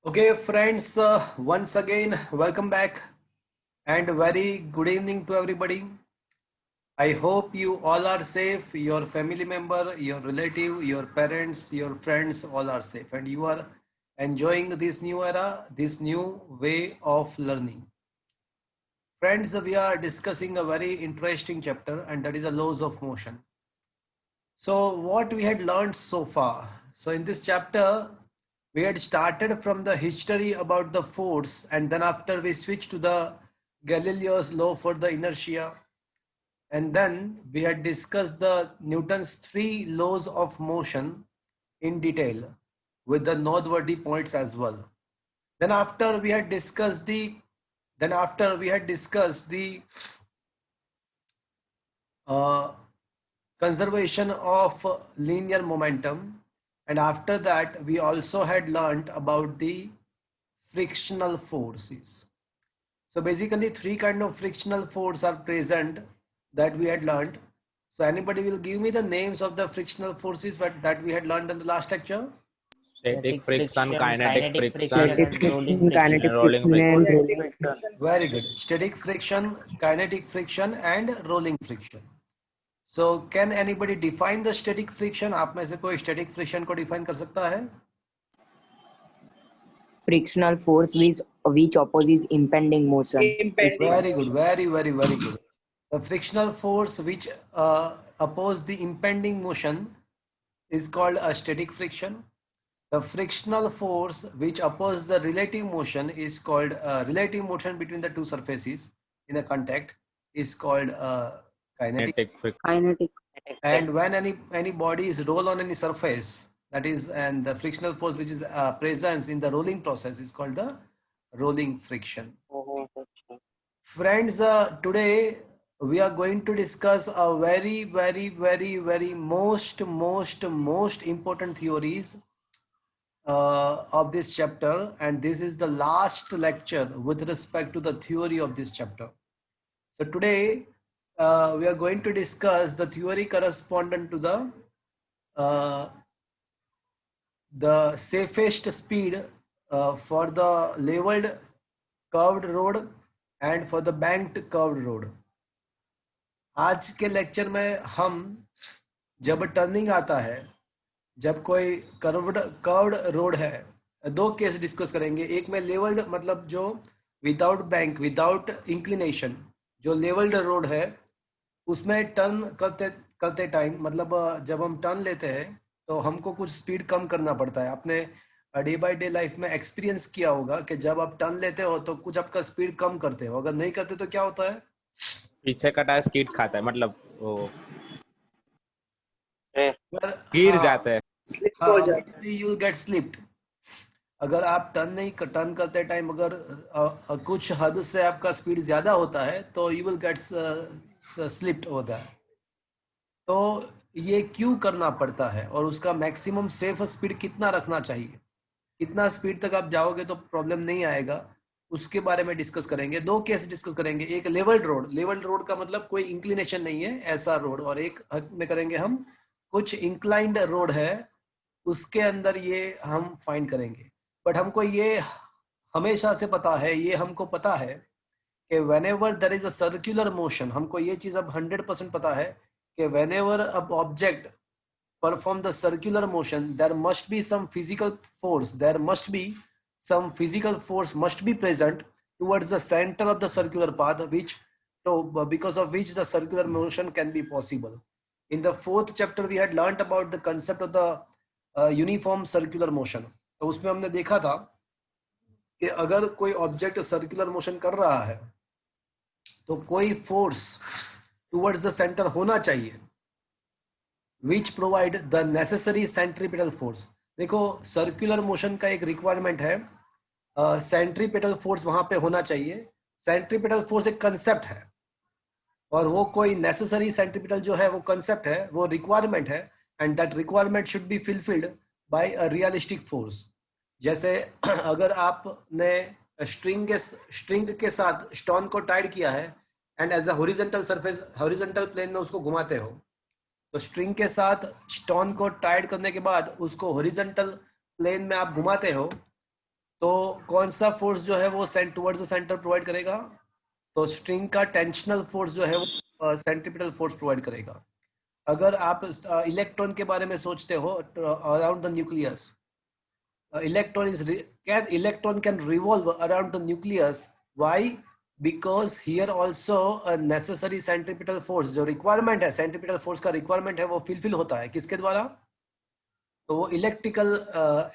Okay, friends, once again, welcome back and very good evening to everybody. I hope you all are safe, your family member, your relative, your parents, your friends, all are safe, and you are enjoying this new era, this new way of learning. Friends, we are discussing a very interesting chapter, and that is the laws of motion. So, what we had learned so far? So, in this chapter, we had started from the history about the force, and then after we switched to the Galileo's law for the inertia, and then we had discussed the Newton's three laws of motion in detail with the noteworthy points as well. Then after we had discussed the uh, conservation of linear momentum, and after that we also had learned about the frictional forces. So basically three kind of frictional force are present that we had learned. So anybody will give me the names of the frictional forces that we had learned in the last lecture? Static Static friction, friction, kinetic kinetic friction, friction, Static and rolling friction, friction. kinetic and rolling friction, and friction. rolling friction. Very good. Static friction, kinetic friction and rolling friction. So can anybody define the static friction? आप में से कोई static friction को define कर सकता है? Frictional force which opposes impending motion. Very good. Very good. The frictional force which oppose the impending motion is called a static friction. The frictional force which opposes the relative motion is called relative motion between the two surfaces in a contact is called kinetic. Kinetic friction. Kinetic. And when any body is roll on any surface, that is, and the frictional force which is presence in the rolling process is called the rolling friction. Friends, today we are going to discuss a very most important theories of this chapter, and this is the last lecture with respect to the theory of this chapter. So today we are going to discuss the theory correspondent to the safest speed for the leveled curved road and for the banked curved road. आज के lecture में हम जब turning आता है, जब कोई curved road है, दो केस डिस्कस करेंगे. एक में लेवल्ड मतलब जो विदाउट बैंक विदाउट इंक्लिनेशन जो लेवल्ड रोड है उसमें टर्न करते टाइम मतलब जब हम टर्न लेते हैं तो हमको कुछ स्पीड कम करना पड़ता है. आपने डे बाय डे लाइफ में एक्सपीरियंस किया होगा कि जब आप टर्न लेते हो तो कुछ आपका स्पीड कम करते हो, अगर नहीं करते तो क्या होता है? पीछे का टायर स्कीड खाता है, मतलब वो गिर जाते हैं. You get slipped. अगर आप टर्न करते टाइम अगर कुछ हद से आपका स्पीड ज्यादा होता है तो यू विल गेट स्लिप्ड होता है. तो ये क्यों करना पड़ता है और उसका मैक्सिमम सेफ स्पीड कितना रखना चाहिए, कितना स्पीड तक आप जाओगे तो प्रॉब्लम नहीं आएगा, उसके बारे में डिस्कस करेंगे. दो केस डिस्कस करेंगे. एक लेवल्ड रोड का मतलब कोई इंक्लिनेशन नहीं है ऐसा रोड, और एक में करेंगे हम कुछ इंक्लाइंड रोड है उसके अंदर ये हम फाइंड करेंगे. बट हमको ये हमेशा से पता है, ये हमको पता है कि whenever there is a circular motion, हमको ये चीज अब 100% पता है कि whenever an object perform the circular motion there must be some physical force, there must be some physical force must be present towards the center of the circular path, which so because of which the circular motion can be possible. In the fourth chapter we had learnt about the concept of the uniform circular motion. तो उसमें हमने देखा था कि अगर कोई object circular motion कर रहा है तो कोई फोर्स टुवर्ड्स द सेंटर होना चाहिए which provide the necessary centripetal force. देखो सर्कुलर मोशन का एक रिक्वायरमेंट है, सेंट्रीपिटल फोर्स वहां पे होना चाहिए. सेंट्रीपिटल फोर्स एक कंसेप्ट है और वो कोई नेसेसरी सेंट्रीपिटल जो है वो कंसेप्ट है, वो रिक्वायरमेंट है, and that requirement should be fulfilled by a realistic force. जैसे अगर आपने स्ट्रिंग के साथ स्टोन को टाइड किया है and as a horizontal surface horizontal plane में उसको घुमाते हो, तो स्ट्रिंग के साथ स्टोन को टाइड करने के बाद उसको हॉरिजॉन्टल प्लेन में आप घुमाते हो तो कौन सा फोर्स जो है वो टुवर्ड्स द सेंटर प्रोवाइड करेगा? तो स्ट्रिंग का टेंशनल फोर्स जो है वो सेंट्रीपिटल फोर्स प्रोवाइड करेगा। अगर आप इलेक्ट्रॉन के बारे में सोचते हो around the nucleus, electron can revolve around the nucleus. Why? Because here also a necessary centripetal force जो requirement है, centripetal force का requirement है, वो fulfill होता है किसके द्वारा? तो वो electrical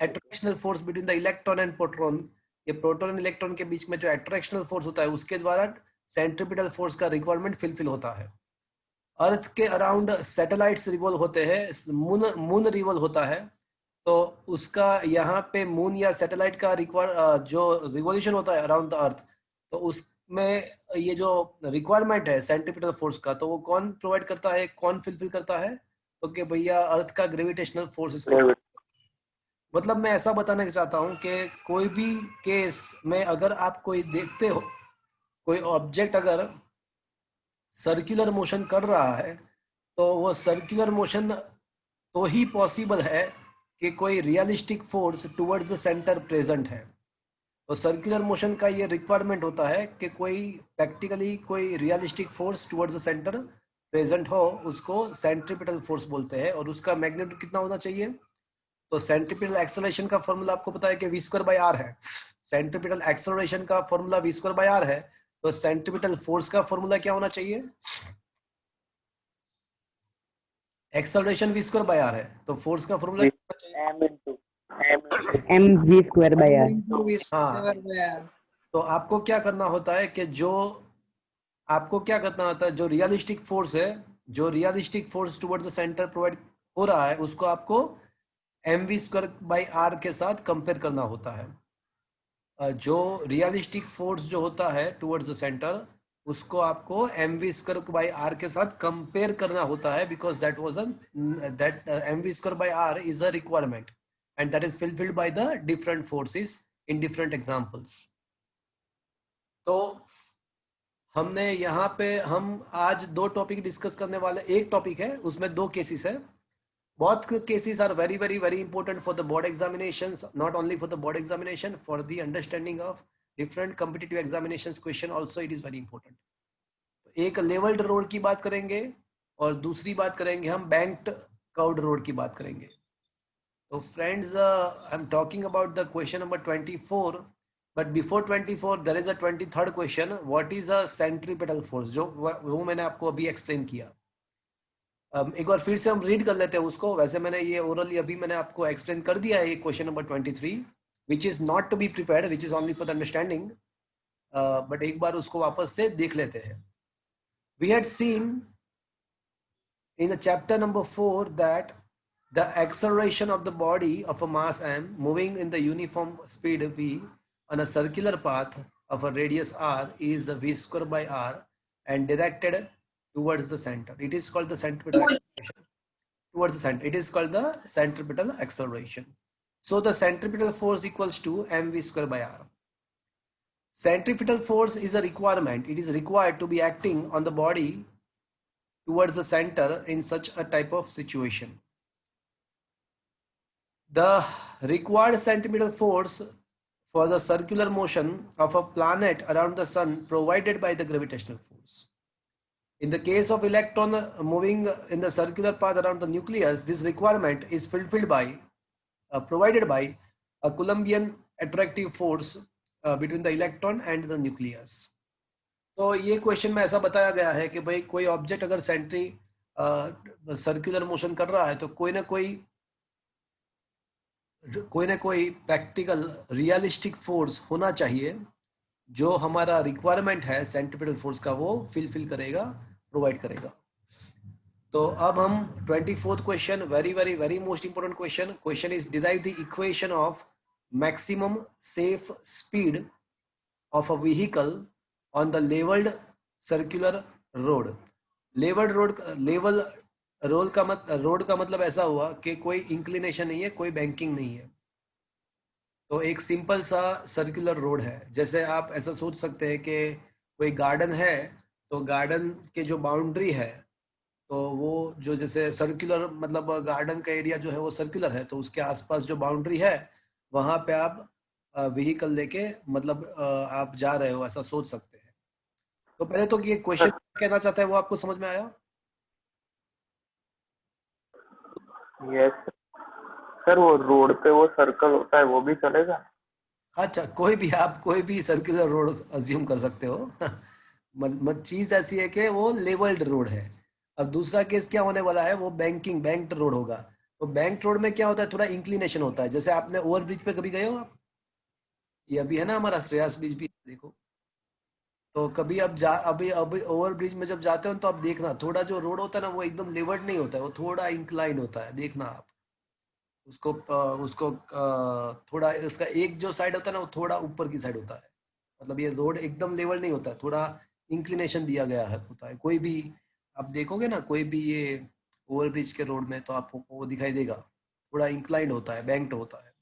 attractional force between the electron and proton, ये प्रोटॉन इलेक्ट्रॉन के बीच में जो attractional force होता है उसके द्वारा centripetal force का requirement fulfill होता है। अर्थ के अराउंड सैटेलाइट्स रिवॉल्व होते हैं, मून रिवॉल्व होता है, तो उसका यहाँ पे मून या सैटेलाइट का जो रिवॉल्यूशन होता है अराउंड द अर्थ, तो उसमें ये जो रिक्वायरमेंट है सेंट्रीपिटल फोर्स का, तो वो कौन प्रोवाइड करता है, कौन फुलफिल करता है? तो कि भैया अर्थ का ग्रेविटेशनल फोर्स इसको। मतलब मैं ऐसा बताना चाहता हूँ कि कोई भी केस में अगर आप कोई देखते हो, कोई ऑब्जेक्ट अगर सर्कुलर मोशन कर रहा है, तो वो सर्कुलर मोशन तो ही पॉसिबल है कि कोई realistic force towards the centre present है। तो सर्कुलर मोशन का ये रिक्वायरमेंट होता है कि कोई प्रैक्टिकली कोई realistic force towards the centre present हो, उसको सेंट्रीपिटल फोर्स बोलते हैं। और उसका मैग्नीट्यूड कितना होना चाहिए? तो सेंट्रीपिटल एक्सेलरेशन का फॉर्मूला आपको पता है कि v²/r है। सेंट्रीपिटल एक्सेलरेशन का फॉर्मूला v²/r है, तो सेंट्रीपिटल फोर्स का फॉर्मूला क्या होना चाहिए? एक्सेलरेशन v²/r है, तो फोर्स का फॉर्मूला क्या होना चाहिए? mv²/r। हाँ, तो आपको क्या करना होता है कि जो रियलिस्टिक फोर्स है, जो realistic force towards the centre provide हो रहा है, उसको आपको mv²/r के साथ कंपेयर करना होता है। जो रियलिस्टिक फोर्स जो होता है टुवर्ड्स द सेंटर, उसको आपको mv²/r के साथ कंपेयर करना होता है, because that mv²/r is a requirement and that is fulfilled by the different forces in different examples. तो हमने यहाँ पे हम आज दो टॉपिक डिस्कस करने वाले, एक टॉपिक है उसमें दो केसेस है। both cases are very very very important for the board examinations, not only for the board examination, for the understanding of different competitive examinations question also it is very important. एक levelled road की बात करेंगे और दूसरी बात करेंगे हम banked curved road की बात करेंगे। So friends, I'm talking about the question number 24, but before 24 there is a 23rd question. What is a centripetal force? जो वो मैंने आपको अभी एक्सप्लेन किया। एक बार फिर से हम रीड कर लेते हैं उसको। वैसे मैंने ये ओरली अभी मैंने आपको एक्सप्लेन कर दिया है ये question number 23, which is not to be prepared, which is only for the understanding, but एक बार उसको वापस से देख लेते हैं। We had seen in the chapter number 4 that the acceleration of the body of a mass m moving in the uniform speed v on a circular path of a radius r is v²/r and directed towards the center. It is called the centripetal acceleration. Towards the center, it is called the centripetal acceleration. So the centripetal force equals to mv²/r. Centripetal force is a requirement. It is required to be acting on the body towards the center in such a type of situation. The required centripetal force for the circular motion of a planet around the sun provided by the gravitational force. In the case of electron moving in the circular path around the nucleus, this requirement is fulfilled by, provided by a Coulombian attractive force between the electron and the nucleus. तो ये question में ऐसा बताया गया है कि भाई कोई ऑब्जेक्ट अगर सर्कुलर मोशन कर रहा है, तो कोई ना कोई प्रैक्टिकल रियलिस्टिक फोर्स होना चाहिए जो हमारा रिक्वायरमेंट है सेंट्रीपिटल फोर्स का, वो फिल करेगा, प्रोवाइड करेगा। तो अब हम 24th question, very very very most important question is derive the equation of maximum safe speed of a vehicle on the levelled circular road. Levelled road का मतलब ऐसा हुआ कि कोई इंक्लिनेशन नहीं है, कोई बैंकिंग नहीं है, तो एक सिंपल सा सर्कुलर रोड है। जैसे आप ऐसा सोच सकते हैं कि कोई गार्डन है, तो गार्डन के जो बाउंड्री है, तो वो जो जैसे सर्कुलर मतलब गार्डन का एरिया जो है वो सर्कुलर है, तो उसके आसपास जो बाउंड्री है वहां पे आप व्हीकल लेके मतलब आप जा रहे हो, ऐसा सोच सकते हैं। तो पहले तो ये क्वेश्चन कहना चाहता है वो आपको समझ में आया? यस सर, वो रोड पे वो सर्कल होता है वो भी चलेगा? अच्छा, कोई भी सर्कुलर रोड अज्यूम कर सकते हो। चीज ऐसी है कि वो लेवल्ड रोड है। अब दूसरा केस क्या होने वाला है, वो बैंक्ड रोड होगा। तो बैंक रोड में क्या होता है, थोड़ा इंक्लिनेशन होता है। जैसे आपने ओवर ब्रिज पे कभी गए हो आप? ये अभी है ना हमारा श्रेयस ब्रिज भी, देखो। तो कभी अब जा अभी अभी ओवर ब्रिज में जब जाते हो तो आप देखना, थोड़ा जो रोड होता है ना वो एकदम लेवर्ड नहीं होता है, वो थोड़ा इंक्लाइन होता है, देखना आप उसको थोड़ा इसका एक जो साइड होता है ना वो थोड़ा ऊपर की साइड होता है। मतलब ये रोड एकदम लेवल नहीं होता है, थोड़ा इंक्लिनेशन दिया गया है होता है। कोई भी आप देखोगे ना, कोई भी ये ओवर ब्रिज के रोड में तो आपको वो दिखाई देगा, थोड़ा इंक्लाइंड होता है, बैंक्ड होता है।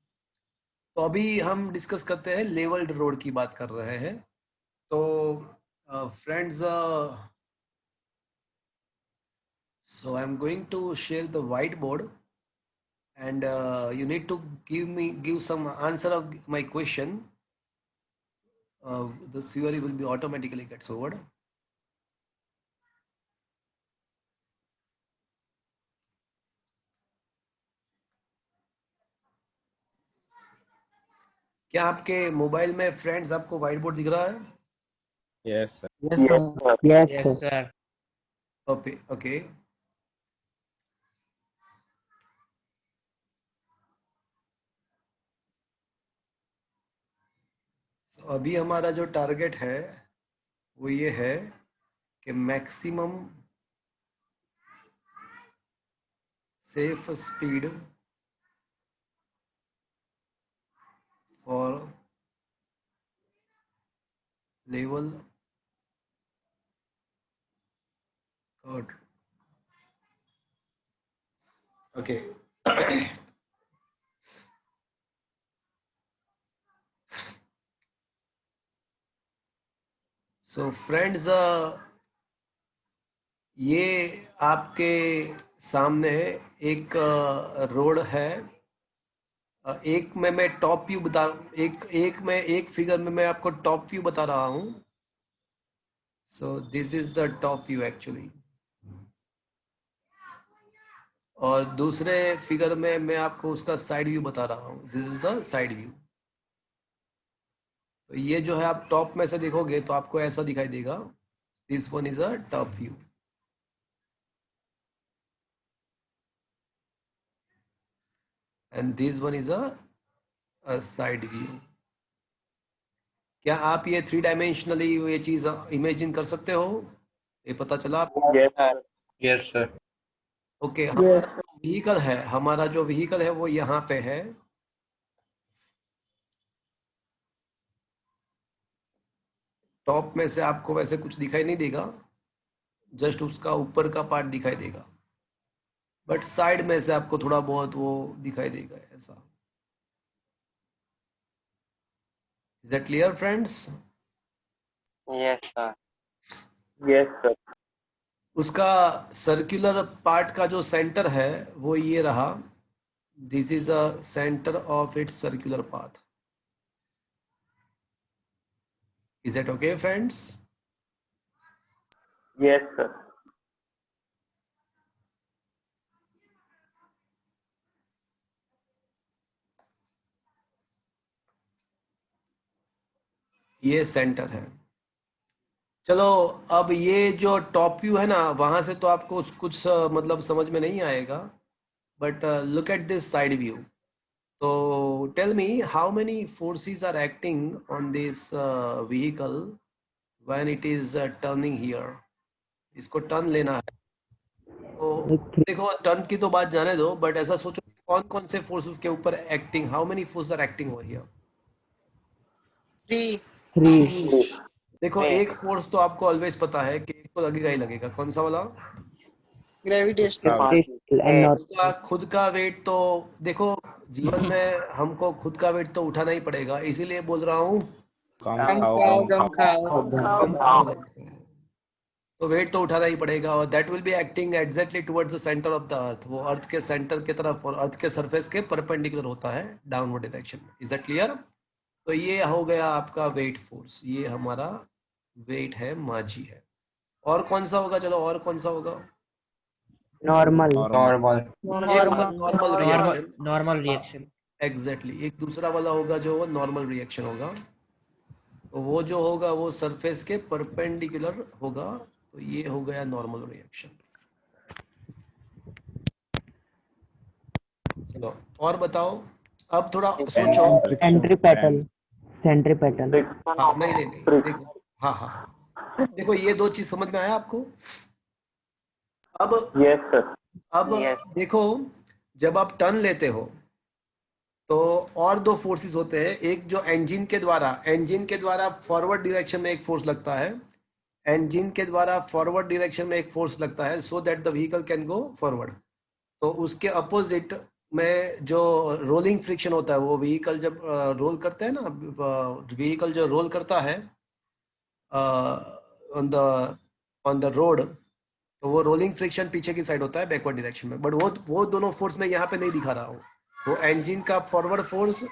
तो अभी हम डिस्कस करते हैं, लेवल्ड रोड की बात कर रहे हैं। तो friends, so I'm going to share the whiteboard, and you need to give some answer of my question. The theory will be automatically gets over. क्या आपके मोबाइल में फ्रेंड्स आपको व्हाइट बोर्ड दिख रहा है? Yes sir. Yes, sir. Yes, Yes, sir. sir. Okay okay. अभी हमारा जो टारगेट है वो ये है कि maximum safe speed for level curve. Okay. So friends, ये आपके सामने एक रोड है। एक में मैं टॉप व्यू बता एक फिगर में मैं आपको टॉप व्यू बता रहा हूँ। So this is the top view actually, और दूसरे फिगर में मैं आपको उसका साइड व्यू बता रहा हूँ। This is the side view. तो ये जो है आप टॉप में से देखोगे तो आपको ऐसा दिखाई देगा। This one is a top view, and this one is a side view. क्या आप ये 3 डायमेंशनली ये चीज इमेजिन कर सकते हो? ये पता चला आपको? Yes sir. Yes, sir. Okay. हमारा जो व्हीकल है वो यहाँ पे है। टॉप में से आपको वैसे कुछ दिखाई नहीं देगा, जस्ट उसका ऊपर का पार्ट दिखाई देगा, बट साइड में से आपको थोड़ा बहुत वो दिखाई देगा ऐसा। Is that clear friends? Yes sir. Yes sir. उसका सर्कुलर पार्ट का जो सेंटर है वो ये रहा। This is a centre of its circular path. Is that okay friends? Yes sir. ये सेंटर है। चलो, अब ये जो टॉप व्यू है ना, वहां से तो आपको कुछ मतलब समझ में नहीं आएगा, but look at this side view. तो tell me, how many forces are acting on this vehicle when it is turning here? इसको टर्न लेना है। तो देखो, टर्न की तो बात जाने दो, बट ऐसा सोचो कौन कौन से फोर्सेस के ऊपर acting, how many force are acting over here? 3. देखो, एक फोर्स तो आपको ऑलवेज पता है कि एक तो लगेगा ही लगेगा। कौन सा वाला? Gravitational. And not उसका खुद का वेट तो देखो, जीवन में हमको खुद का वेट तो उठाना ही पड़ेगा, इसीलिए बोल रहा हूँ कम Gum खाओ khao, कम gum खाओ। khao. कम खाओ। तो वेट तो उठाना ही पड़ेगा, और that will be acting exactly towards the centre of the earth. वो अर्थ के सेंटर की तरफ और अर्थ के सरफेस के परपेंडिकुलर होता है डाउनवर्ड डायरेक्शन में। Is that clear? तो ये हो गया आपका वेट फोर्स, ये हमारा वेट है, माझी है। और कौन सा होगा, चलो और कौन सा होगा? normal, Normal. Normal reaction, normal reaction. Exactly. एक दूसरा वाला होगा जो नॉर्मल रिएक्शन होगा, तो वो जो होगा वो सरफेस के परपेंडिकुलर होगा, तो ये हो गया नॉर्मल रिएक्शन। चलो और बताओ, अब थोड़ा सोचो। centripetal, centripetal, हाँ नहीं, देखो, हाँ, देखो ये दो चीज समझ में आया आपको? अब यस सर। अब देखो, जब आप टर्न लेते हो तो और दो फोर्सेस होते हैं। एक जो इंजन के द्वारा फॉरवर्ड डायरेक्शन में एक फोर्स लगता है, इंजन के द्वारा फॉरवर्ड डायरेक्शन में एक फोर्स लगता है, so that the vehicle can go forward. तो उसके अपोजिट में जो रोलिंग फ्रिक्शन होता है, वो व्हीकल जब रोल करते हैं ना, व्हीकल जो रोल करता है ऑन द रोड, तो वो रोलिंग फ्रिक्शन पीछे की साइड होता है, बैकवर्ड डायरेक्शन में। बट वो दोनों फोर्स मैं यहाँ पे नहीं दिखा रहा हूँ। वो इंजन का forward force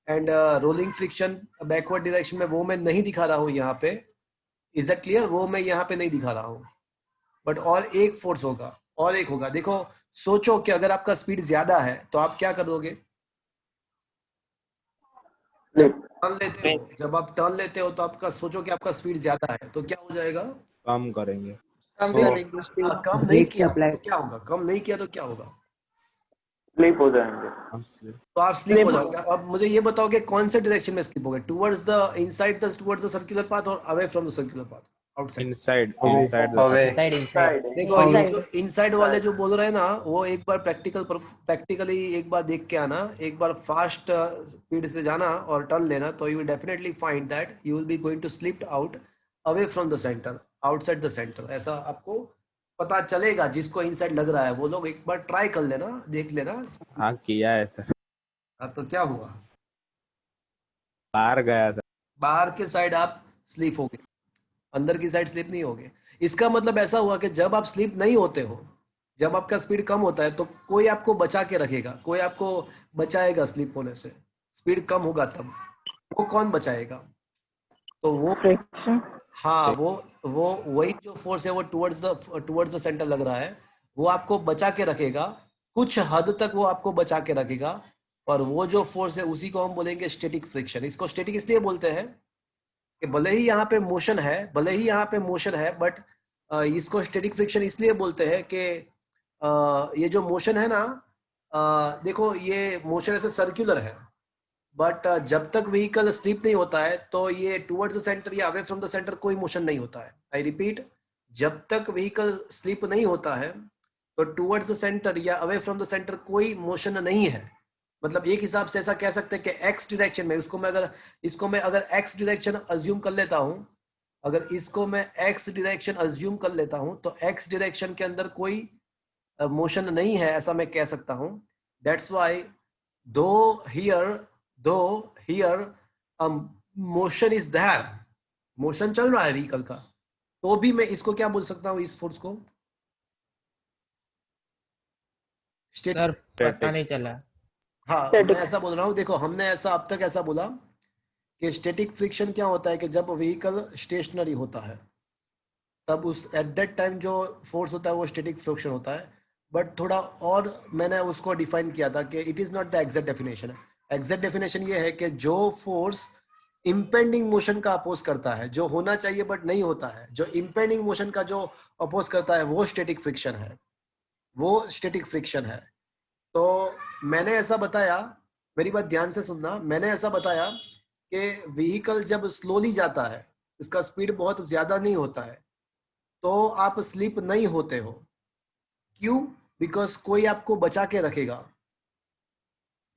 and rolling friction backward direction में, वो मैं नहीं दिखा रहा हूँ यहाँ पे। Is it clear? वो मैं यहाँ पे नहीं दिखा रहा हूँ। बट और एक फोर्स होगा, और एक होगा। देखो, सोचो कि अगर आपका स्पीड ज्यादा है तो आप क्या करोगे? जब आप टर्न लेते हो तो आपका, सोचो कि आपका स्पीड ज्यादा है तो क्या हो जाएगा? कम करेंगे। कम तो- करेंगे स्पीड। कम नहीं brake किया apply, तो क्या होगा? कम नहीं किया तो क्या होगा? स्लीप हो जाएंगे। तो आप स्लिप हो जाओगे। अब मुझे ये बताओ कि कौन से डायरेक्शन में स्लिप होगे? Towards the inside the towards the circular path और away from the circular path? Outside. Inside Away. Inside. देखो, ये जो इनसाइड वाले जो बोल रहे हैं ना, वो एक बार प्रैक्टिकली एक बार देख के आना, एक बार फास्ट स्पीड से जाना और टर्न लेना, तो you will definitely find that you will be going to slip out away from the centre, outside the centre. ऐसा आपको पता चलेगा। जिसको इनसाइड लग रहा है वो लोग एक बार ट्राई कर लेना, देख लेना। हाँ किया है सर, हाँ, तो क्या हुआ? बाहर गया था। बाहर के साइड आप स्लीप हो गए, अंदर की साइड स्लीप नहीं हो गए। इसका मतलब ऐसा हुआ कि जब आप स्लीप नहीं होते हो, जब आपका स्पीड कम होता है, तो कोई आपको बचा के रखेगा, कोई आपको बचाएगा स्लीप होने से। स्पीड कम होगा तब वो कौन बचाएगा? तो वो, हाँ, वो वही जो फोर्स है वो टुवर्ड्स द सेंटर लग रहा है, वो आपको बचा के रखेगा। कुछ हद तक वो आपको बचा के रखेगा। और वो जो फोर्स है उसी को हम बोलेंगे स्टैटिक फ्रिक्शन। इसको स्टैटिक इसलिए बोलते हैं कि भले ही यहाँ पे मोशन है, बट इसको स्टैटिक फ्रिक्शन इसलिए बोलते हैं कि ये जो मोशन है ना, देखो ये मोशन ऐसे सर्कुलर है, बट जब तक व्हीकल स्लिप नहीं होता है तो ये टुवर्ड्स द सेंटर या अवे फ्रॉम द सेंटर कोई मोशन नहीं होता है। आई रिपीट, जब तक व्हीकल स्लिप नहीं होता है तो टुवर्ड्स द सेंटर या अवे फ्रॉम द सेंटर कोई मोशन नहीं है। मतलब एक हिसाब से ऐसा कह सकते हैं कि एक्स डायरेक्शन में, इसको मैं अगर एक्स डायरेक्शन अज्यूम कर लेता हूं, तो एक्स डायरेक्शन के अंदर कोई मोशन नहीं है, ऐसा मैं कह सकता हूं। That's why though here motion is there, motion चल रहा है व्हीकल का, तो भी मैं इसको क्या बोल सकता हूं, इस फोर्स को? सर पता नहीं चला। हाँ, मैं ऐसा बोल रहा हूँ। देखो, हमने ऐसा अब तक ऐसा बोला कि स्टैटिक फ्रिक्शन क्या होता है कि जब व्हीकल स्टेशनरी होता है तब उस एट दैट टाइम जो फोर्स होता है वो स्टैटिक फ्रिक्शन होता है। बट थोड़ा और मैंने उसको डिफाइन किया था कि it is not the exact definition. Exact definition ये है कि जो फोर्स इम्पेंडिंग मोशन का अपोज करता है, जो होना चाहिए बट नहीं होता है, जो इम्पेंडिंग मोशन का जो अपोज करता है, वो स्टैटिक फ्रिक्शन है। तो मैंने ऐसा बताया, मेरी बात ध्यान से सुनना, मैंने ऐसा बताया कि व्हीकल जब स्लोली जाता है, इसका स्पीड बहुत ज्यादा नहीं होता है, तो आप स्लिप नहीं होते हो। क्यों? बिकॉज कोई आपको बचा के रखेगा।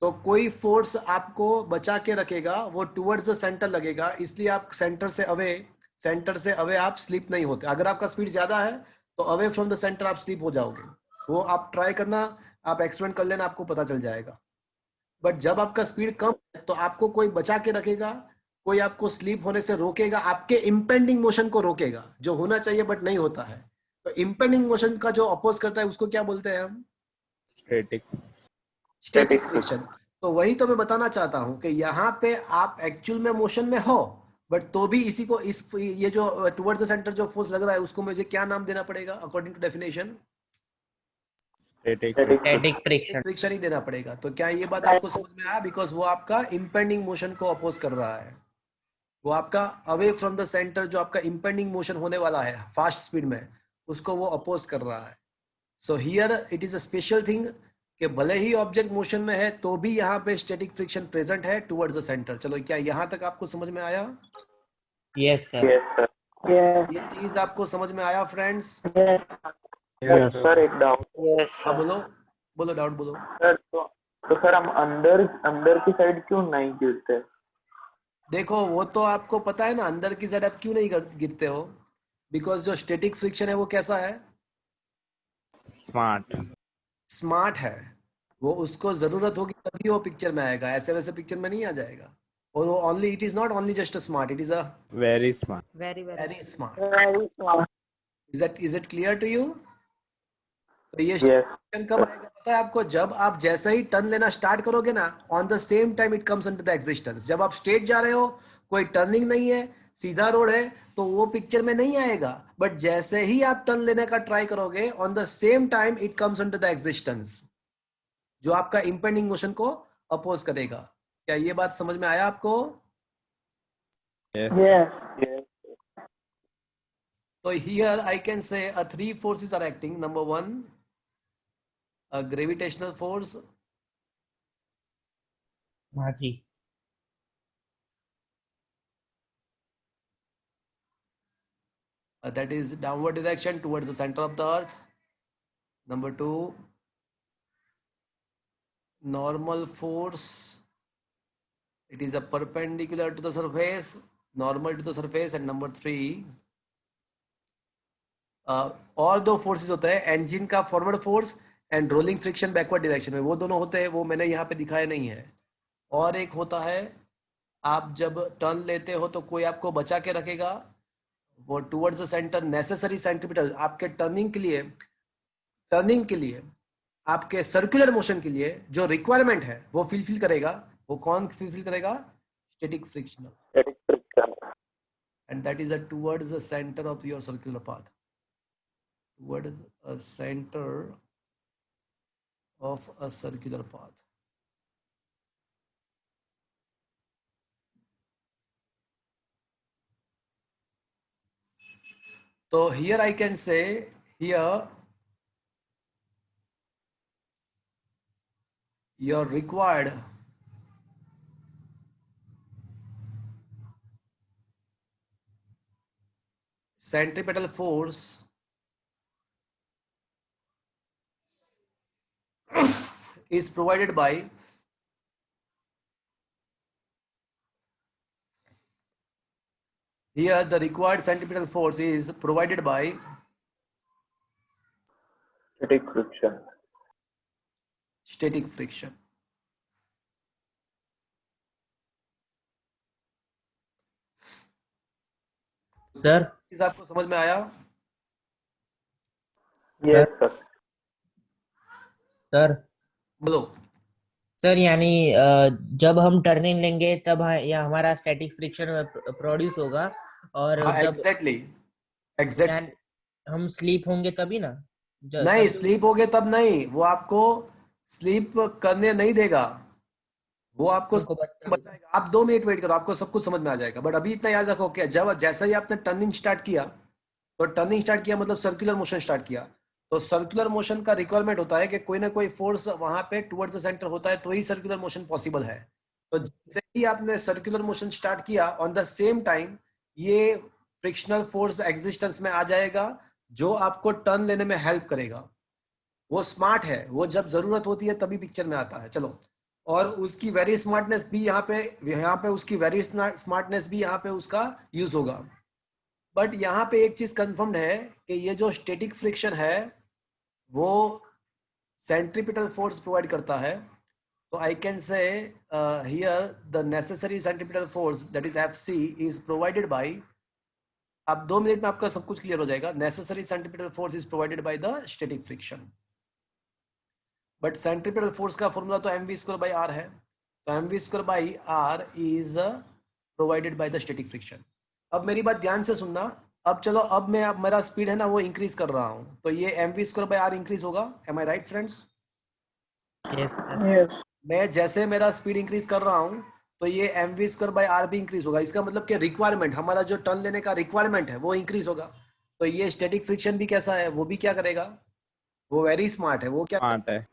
तो कोई फोर्स आपको बचा के रखेगा, वो टुवर्ड्स द सेंटर लगेगा, इसलिए आप सेंटर से अवे आप स्लिप नहीं होते। अगर आपका स्पीड ज्यादा है तो अवे फ्रॉम द सेंटर आप स्लिप हो जाओगे। वो आप ट्राई करना, आप एक्सपेरिमेंट कर लेना, आपको पता चल जाएगा। बट जब आपका स्पीड कम है तो आपको कोई बचा के रखेगा, कोई आपको स्लीप होने से रोकेगा, आपके इम्पेंडिंग मोशन को रोकेगा, जो होना चाहिए बट नहीं होता है। तो इम्पेंडिंग मोशन का जो अपोज करता है उसको क्या बोलते हैं हम? स्टैटिक। Static friction. तो वही तो मैं बताना चाहता हूं कि यहाँ पे आप एक्चुअल में मोशन में हो, बट तो भी इसी को ये जो टुवर्ड्स द सेंटर जो फोर्स लग रहा है उसको मुझे क्या नाम देना पड़ेगा according to definition? Static static friction. Friction ही देना पड़ेगा। तो क्या ये बात आपको समझ में आया? बिकॉज वो आपका इम्पेंडिंग मोशन को अपोज कर रहा है, वो आपका अवे फ्रॉम द सेंटर जो आपका इम्पेंडिंग मोशन होने वाला है फास्ट स्पीड में, उसको वो अपोज कर रहा है। So here it is a special thing कि भले ही ऑब्जेक्ट मोशन में है तो भी यहाँ पे स्टैटिक फ्रिक्शन प्रेजेंट है टुवर्ड्स द सेंटर। चलो, क्या यहाँ तक आपको समझ में आया? Yes sir. Yes sir. ये चीज आपको समझ में आया फ्रेंड्स? सर एक डाउट। हाँ बोलो, बोलो डाउट बोलो। सर तो सर हम अंदर अंदर की साइड क्यों नहीं गिरते? देखो वो तो आपको पता है ना, अंदर की साइड आप क्यों नहीं गिरते हो? बिकॉज जो स्टैटिक फ्रिक्शन है वो कैसा है? स्मार्ट। स्मार्ट है। वो उसको जरूरत होगी तभी वो पिक्चर में आएगा, ऐसे वैसे पिक्चर में नहीं आ जाएगा। और वो only, it is not only just a smart, it is a very smart. Very smart. Is it clear to you? तो ये यस कब आएगा पता है आपको? जब आप जैसे ही टर्न लेना स्टार्ट करोगे ना, on the same time it comes into the existence. जब आप स्ट्रेट जा रहे हो, कोई टर्निंग नहीं है, सीधा रोड है, तो वो पिक्चर में नहीं आएगा। बट जैसे ही आप टर्न लेने का ट्राई करोगे, on the same time it comes into the existence, जो आपका इंपेंडिंग मोशन को अपोज करेगा। क्या ये बात समझ में आया आपको? यस तो here I can say three forces are acting. Number one, a gravitational force, हाँ जी। that is downward direction towards the center of the earth. Number two, normal force, it is a perpendicular to the surface, normal to the surface. And number three, और दो forces होते हैं, engine का forward force and rolling friction backward direction में, वो दोनों होते हैं, वो मैंने यहाँ पे दिखाया नहीं है। और एक होता है, आप जब टर्न लेते हो तो कोई आपको बचा के रखेगा, वो towards the centre necessary centripetal, आपके टर्निंग के लिए आपके सर्कुलर मोशन के लिए जो रिक्वायरमेंट है वो फुलफिल करेगा। वो कौन फुलफिल करेगा? Static frictional. And that is towards the centre of your circular path, towards a center of a circular path. So here I can say, here your required centripetal force is provided by here the required centripetal force is provided by static friction. static friction. Sir इस आपको समझ में आया? Yes sir. Sir बोलो। Sir यानी जब हम turning लेंगे तब या हमारा स्टैटिक फ्रिक्शन प्रोड्यूस होगा, और हाँ, जब एग्जैक्टली हम स्लीप होंगे तभी ना? नहीं, स्लीप हो गए तब नहीं, वो आपको स्लीप करने नहीं देगा, वो आपको हमको बचाएगा। आप 2 मिनट वेट करो, आपको सब कुछ समझ में आ जाएगा। बट अभी इतना याद रखो क्या, जब जैसे ही आपने टर्निंग स्टार्ट किया, तो टर्निंग स्टार्ट किया मतलब सर्कुलर मोशन स्टार्ट किया, तो सर्कुलर मोशन का रिक्वायरमेंट होता है कि कोई ना कोई फोर्स वहां पे टुवर्ड्स द सेंटर होता है, तो ही सर्कुलर मोशन पॉसिबल है। तो जैसे ही आपने सर्कुलर मोशन स्टार्ट किया, ऑन द सेम टाइम ये फ्रिक्शनल फोर्स एग्जिस्टेंस में आ जाएगा, जो आपको टर्न लेने में हेल्प करेगा। वो स्मार्ट है, वो जब जरूरत होती है तभी पिक्चर में आता है। चलो, और उसकी वेरी स्मार्टनेस भी यहाँ पे उसकी वेरी स्मार्टनेस भी यहाँ पे उसका यूज होगा। बट यहाँ पे एक चीज कंफर्म्ड है कि ये जो स्टैटिक फ्रिक्शन है वो सेंट्रीपिटल फोर्स प्रोवाइड करता है। तो आई कैन से here the necessary centripetal force that is FC is provided by, अब 2 मिनट में आपका सब कुछ क्लियर हो जाएगा। Necessary centripetal force is provided by the static friction. But centripetal force का फॉर्मूला तो mv² by r है। तो mv square by r is provided by the static friction. अब मेरी बात ध्यान से सुनना। अब चलो, अब मैं, अब मेरा स्पीड है ना वो इंक्रीज कर रहा हूँ, तो ये mv square by r increase होगा। Am I right friends? Yes sir. Yes मैं जैसे मेरा स्पीड इंक्रीज कर रहा हूँ तो ये mv स्क्वायर बाई r भी इंक्रीज होगा। इसका मतलब कि रिक्वायरमेंट, हमारा जो टर्न लेने का रिक्वायरमेंट है वो इंक्रीज होगा। तो ये स्टैटिक फ्रिक्शन भी कैसा है, वो भी क्या करेगा, वो वेरी स्मार्ट है। वो क्या, स्मार्ट है,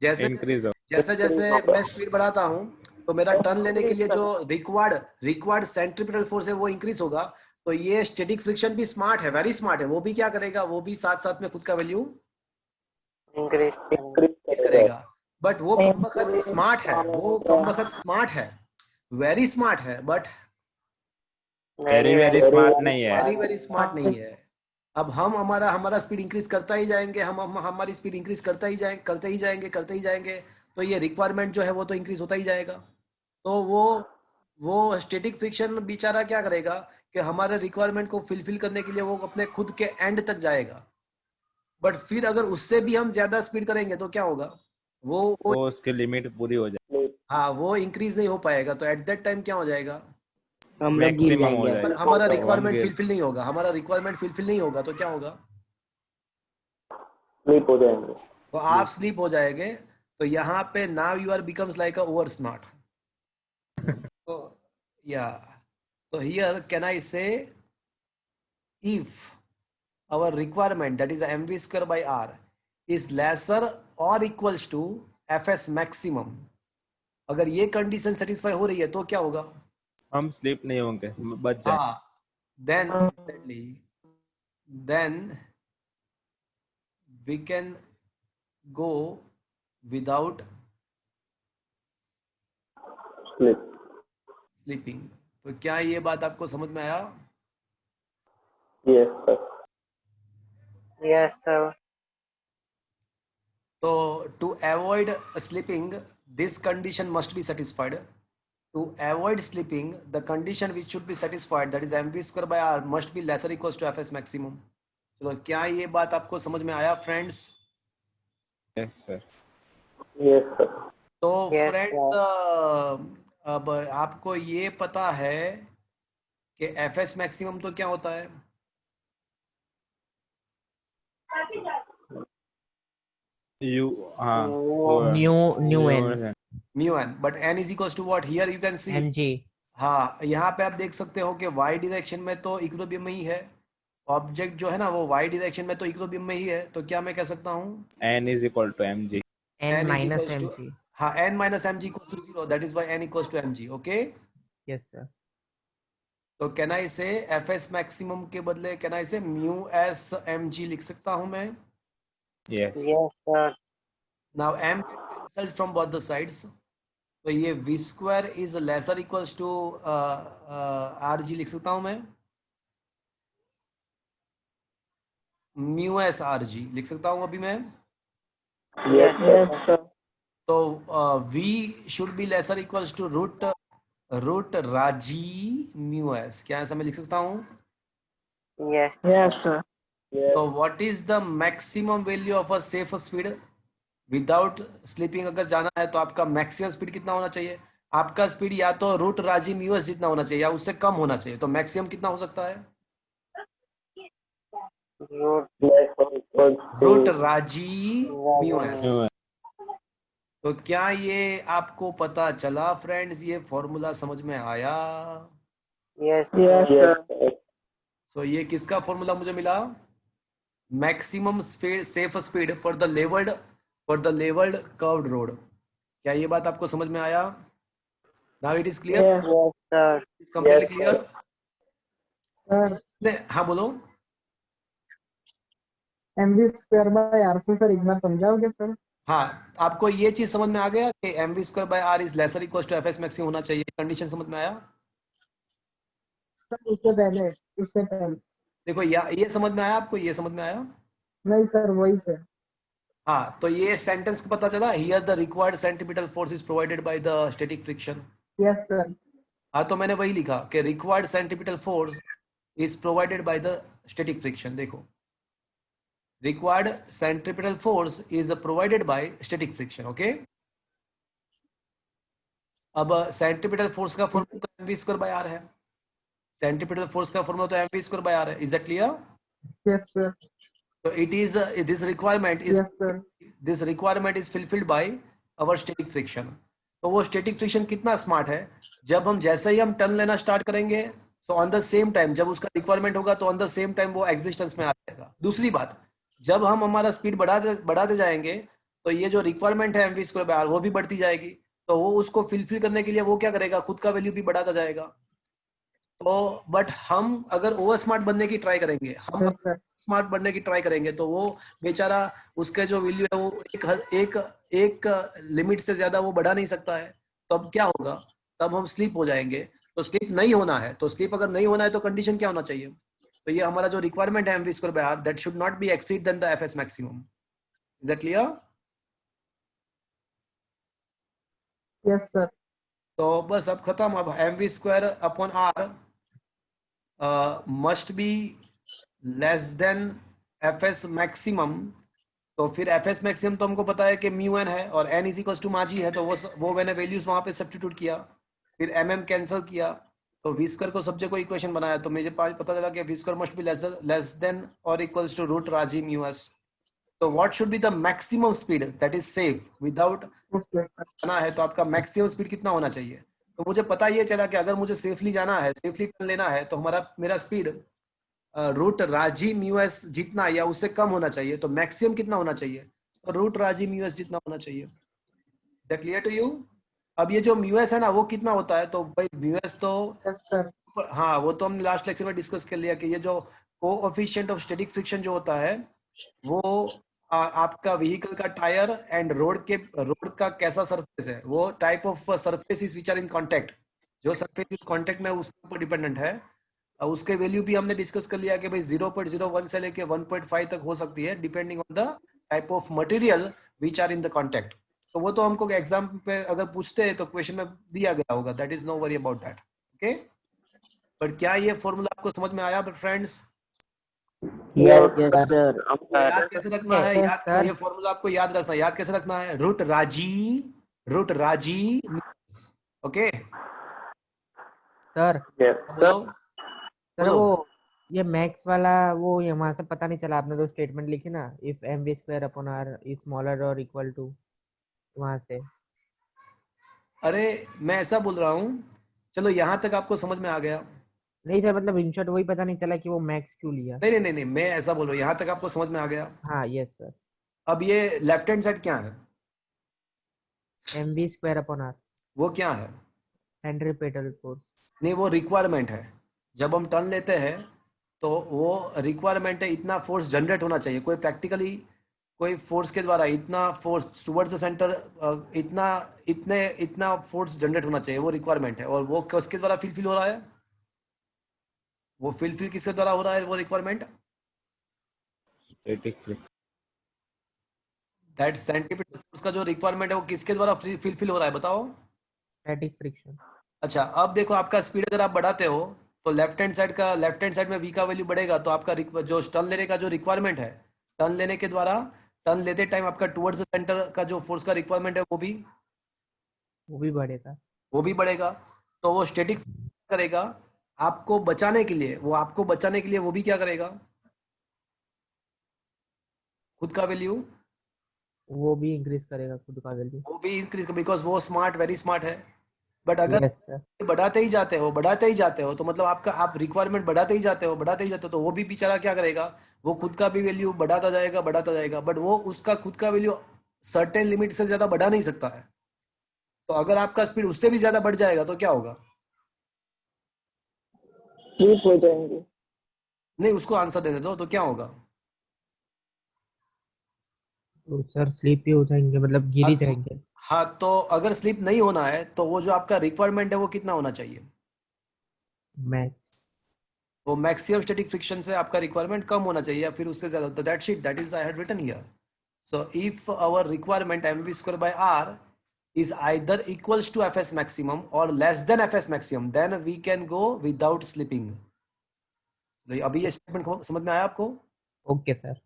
जैसे इंक्रीज हो। जैसे जैसे मैं स्पीड बढ़ाता हूँ तो मेरा टर्न लेने के लिए जो रिक्वायर्ड सेंट्रीपिटल फोर्स है वो इंक्रीज होगा। तो ये स्टैटिक फ्रिक्शन भी स्मार्ट है, वेरी स्मार्ट है। वो भी क्या करेगा, वो भी साथ साथ में खुद का वैल्यू इंक्रीज करेगा। बट वो कम वक्त स्मार्ट है, वो कम वक्त स्मार्ट है, वेरी स्मार्ट है, बट वेरी वेरी स्मार्ट नहीं है। वेरी स्मार्ट नहीं है। अब हम हमारा हमारा स्पीड इंक्रीज करता ही जाएंगे, हम हमारी स्पीड इंक्रीज करता ही जाएंगे, करते ही जाएंगे। तो ये रिक्वायरमेंट जो है वो तो इंक्रीज होता ही जाएगा। तो वो स्टैटिक फ्रिक्शन बेचारा क्या करेगा कि हमारे रिक्वायरमेंट को फिलफिल करने के लिए वो अपने खुद के एंड तक जाएगा। बट फिर अगर उससे भी हम ज्यादा स्पीड करेंगे तो क्या होगा, वो वो उसकी लिमिट पूरी हो जाए, हाँ, वो इंक्रीज नहीं हो पाएगा। तो एट दैट टाइम क्या हो जाएगा, हम लोग गिर मैक्सिमम हो जाएंगे। पर जाएगा। हमारा तो हम रिक्वायरमेंट गिर फिलफिल नहीं होगा, हमारा रिक्वायरमेंट फिलफिल नहीं होगा तो क्या होगा, स्लीप हो जाएंगे। तो आप स्लीप हो जाएंगे। तो यहाँ पे now you are becomes like a over smart. तो या, तो हियर कैन आई से if our requirement, that is mv square by r, is lesser or equals to fs maximum, अगर ये कंडीशन सेटिस्फाई हो रही है तो क्या होगा, हम स्लीप नहीं होंगे, बच जाए। हाँ, then exactly, then we can go without sleep. sleeping। तो क्या ये बात आपको समझ में आया? Yes sir. Yes, sir. तो to avoid sleeping, this condition must be satisfied. To avoid sleeping, the condition which should be satisfied, that is mv square by r, must be lesser equals to fs maximum। चलो, क्या ये बात आपको समझ में आया friends? Yes sir. Yes sir. तो Yes, friends, अब आपको ये पता है कि fs मैक्सिमम तो क्या होता है, यू, हाँ, new N mu N, but n is equals to what, here you can see. M G. हाँ, यहाँ पे आप देख सकते हो कि y डायरेक्शन में तो इक्विलिब्रियम में ही है, ऑब्जेक्ट जो है ना वो y डायरेक्शन में तो इक्विलिब्रियम में ही है। तो क्या मैं कह सकता हूँ, N is equal to M G. N n is minus equals M to, G. हाँ, n minus mg equals to 0, that is why n equals to mg, okay? Yes sir. तो कैन आई से fs maximum के बदले can I से mu S mg लिख सकता हूँ मैं। Yes, yes, sir. Now m get cancelled from both the sides, तो ये v square is lesser equals to rg लिख सकता हूँ मैं, म्यू एस rg लिख सकता हूँ अभी मैं। Yes sir. तो v should be lesser equals to root R G mu S, क्या ऐसा मैं लिख सकता हूँ? Yes, yes sir. तो what is the maximum value of a safe speed without slipping? अगर जाना है तो आपका मैक्सिमम स्पीड कितना होना चाहिए? आपका स्पीड या तो रूट राजी म्यू एस जितना होना चाहिए या उससे कम होना चाहिए। तो मैक्सिमम कितना हो सकता है? Root R G mu S. तो क्या ये आपको पता चला फ्रेंड्स, ये फॉर्मूला समझ में आया? yes, yes sir. सो ये किसका फॉर्मूला मुझे मिला? Maximum safe speed for the levelled curved road. क्या ये बात आपको समझ में आया? Now it is clear, yes, sir. Is completely clear? Sir हाँ बोलो। mv स्क्वायर बाय r से सर एक बार समझाओगे सर? हाँ, आपको ये चीज समझ में आ गया कि mv square by r is lesser equal to fs maximum होना चाहिए, कंडीशन समझ में आया? सर उससे पहले देखो, ये समझ में आया आपको, ये समझ में आया? नहीं सर, वही सर। हाँ, तो ये सेंटेंस को पता चला, here the required centimetre force is provided by the static friction. Yes sir. हाँ, तो मैंने वही लिखा कि required centimetre force is provided by the static friction. देखो, required centripetal force is provided by static friction, okay? अब centripetal force का formula तो mv स्क्वायर बाय आर है, सेंट्रीपिटल फोर्स का फॉर्मूला तो mv स्क्वायर बाय आर है, is that clear? Yes, sir. So it is this requirement is Yes, sir. this requirement is fulfilled by our static friction. तो वो static friction कितना smart है, जब हम जैसे ही हम टर्न लेना स्टार्ट करेंगे so on the same time जब उसका रिक्वायरमेंट होगा तो on the same time वो एग्जिस्टेंस में आ जाएगा। दूसरी बात, जब हम हमारा स्पीड बढ़ाते जाएंगे तो ये जो रिक्वायरमेंट है mv स्क्वायर बाय आर वो भी बढ़ती जाएगी, तो वो उसको फिलफिल करने के लिए वो क्या करेगा, खुद का वैल्यू भी बढ़ाता जाएगा। तो बट हम अगर ओवर स्मार्ट बनने की ट्राई करेंगे, हम Yes, sir. स्मार्ट बनने की ट्राई करेंगे तो वो बेचारा उसके जो वैल्यू है वो एक लिमिट से ज्यादा वो बढ़ा नहीं सकता है। तो अब क्या होगा, तब हम स्लीप हो जाएंगे। तो स्लीप नहीं होना है, तो स्लीप अगर नहीं होना है तो कंडीशन क्या होना चाहिए, तो ये हमारा जो रिक्वायरमेंट है mv square by R that should not be exceed than the fs maximum. Is that clear? Yes, sir. तो बस अब खत्म। अब mv square upon R must be less than fs maximum. तो फिर fs मैक्सिमम तो हमको पता है कि म्यू एन है और n is equal to M G है, तो वो मैंने वैल्यूज वहां पे सब्स्टिट्यूट किया, फिर mm कैंसिल किया, तो वी स्क्वायर को सब जगह को इक्वेशन बनाया, तो मुझे पता चला कि V square must be less than और equals to root R G mu S. तो what should be the maximum speed that is safe without Yes, yes, sir. जाना है, तो आपका मैक्सिमम स्पीड कितना होना चाहिए। तो मुझे पता ये चला कि अगर मुझे सेफली जाना है, सेफली टर्न लेना है, तो मेरा speed root R G mu S जितना या उससे कम होना चाहिए। तो मैक्सिमम कितना होना चाहिए, तो रूट राजी म्यू एस जितना होना चाहिए। That clear to you? अब ये जो म्यू एस है ना वो कितना होता है, तो भाई म्यू एस तो Yes, sir. हाँ वो तो हमने लास्ट लेक्चर में डिस्कस कर लिया कि ये जो कोएफिशिएंट ऑफ स्टैटिक फ्रिक्शन जो होता है वो आपका व्हीकल का टायर एंड रोड का कैसा सरफेस है, वो type of surfaces which are in contact, जो सरफेस इस कांटेक्ट में उसके ऊपर डिपेंडेंट है। उसके वैल्यू भी हमने डिस्कस कर लिया कि भाई 0.01 से लेके 1.5 तक हो सकती है depending on the type of material which are in the contact. तो वो तो हमको एग्जाम पे अगर पूछते हैं तो क्वेश्चन में दिया गया होगा, that is no worry about that. Okay, पर क्या ये फॉर्मूला आपको समझ में आया फ्रेंड्स? Yes, yes, sir. याद कैसे रखना है, Yes, याद sir. ये फॉर्मूला आपको याद रखना है, याद कैसे रखना है, रूट राजी। ओके सर Yes, बोलो सर बोलो। वो ये मैक्स वाला वो ये वहां से पता नहीं चला, आपने जो स्टेटमेंट लिखी ना, if mv square upon R is smaller और इक्वल टू, वहां से। अरे मैं ऐसा बोल रहा हूँ, चलो यहाँ तक आपको समझ में आ गया। नहीं सर, मतलब इन शॉर्ट वही पता नहीं चला कि वो मैक्स क्यों लिया। नहीं, मैं ऐसा बोल रहा हूँ, यहाँ तक आपको समझ में आ गया। हाँ यस सर। अब ये लेफ्ट हैंड साइड क्या है, mv स्क्वायर अपॉन आर वो क्या है? Centripetal force. नहीं, वो रिक्वायरमेंट है। जब हम टर्न लेते हैं तो वो रिक्वायरमेंट है, इतना फोर्स जनरेट होना चाहिए, कोई प्रैक्टिकली कोई फोर्स के द्वारा इतना फोर्स टुवर्ड्स द सेंटर, इतना फोर्स जनरेट होना चाहिए, वो रिक्वायरमेंट है। और वो किसके द्वारा फिल हो रहा है, वो फिल किसके द्वारा हो रहा है, वो requirement static friction, that centripetal force का जो रिक्वायरमेंट है वो किसके द्वारा फिल हो रहा है, बताओ। Static friction. अच्छा, अब देखो आपका स्पीड अगर आप बढ़ाते हो तो लेफ्ट हैंड साइड में v का वैल्यू बढ़ेगा, तो आपका जो टर्न लेने का जो रिक्वायरमेंट है, टर्न लेने के द्वारा टर्न लेते टाइम आपका टुवर्ड्स द सेंटर का जो फोर्स का रिक्वायरमेंट है वो भी बढ़ेगा। तो वो स्टैटिक करेगा आपको बचाने के लिए, वो भी क्या करेगा, खुद का वैल्यू वो भी इंक्रीज करेगा खुद का वैल्यू। वो भी इंक्रीज, बिकॉज वो वेरी स्मार्ट है। बट अगर यस सर। बढ़ाते ही जाते हो तो मतलब आप रिक्वायरमेंट बढ़ाते ही जाते हो, तो वो भी बेचारा क्या करेगा, वो खुद का भी वैल्यू बढ़ाता जाएगा, बट वो उसका खुद का वैल्यू सर्टेन लिमिट से ज्यादा बढ़ा नहीं सकता है। तो अगर आपका स्पीड उससे भी ज्यादा बढ़ जाएगा तो क्या होगा? स्लीप हो जाएंगे। नहीं, उसको आंसर देने दो, तो क्या होगा? तो सर स्लीप ही हो जाएंगे, मतलब गिर ही हाँ, जाएंगे। हाँ, तो अगर स्लिप नहीं होना है तो वो जो आपका रिक्वायरमेंट है वो कितना होना चाहिए, मैक्स। वो मैक्सिमम स्टैटिक फ्रिक्शन से आपका रिक्वायरमेंट कम होना चाहिए या फिर उससे ज्यादा। तो that is I had written here. So if our requirement mv square by r is either equals to fs maximum or less than fs maximum, then we can go without slipping. तो अभी ये statement समझ में आया आपको? Okay sir.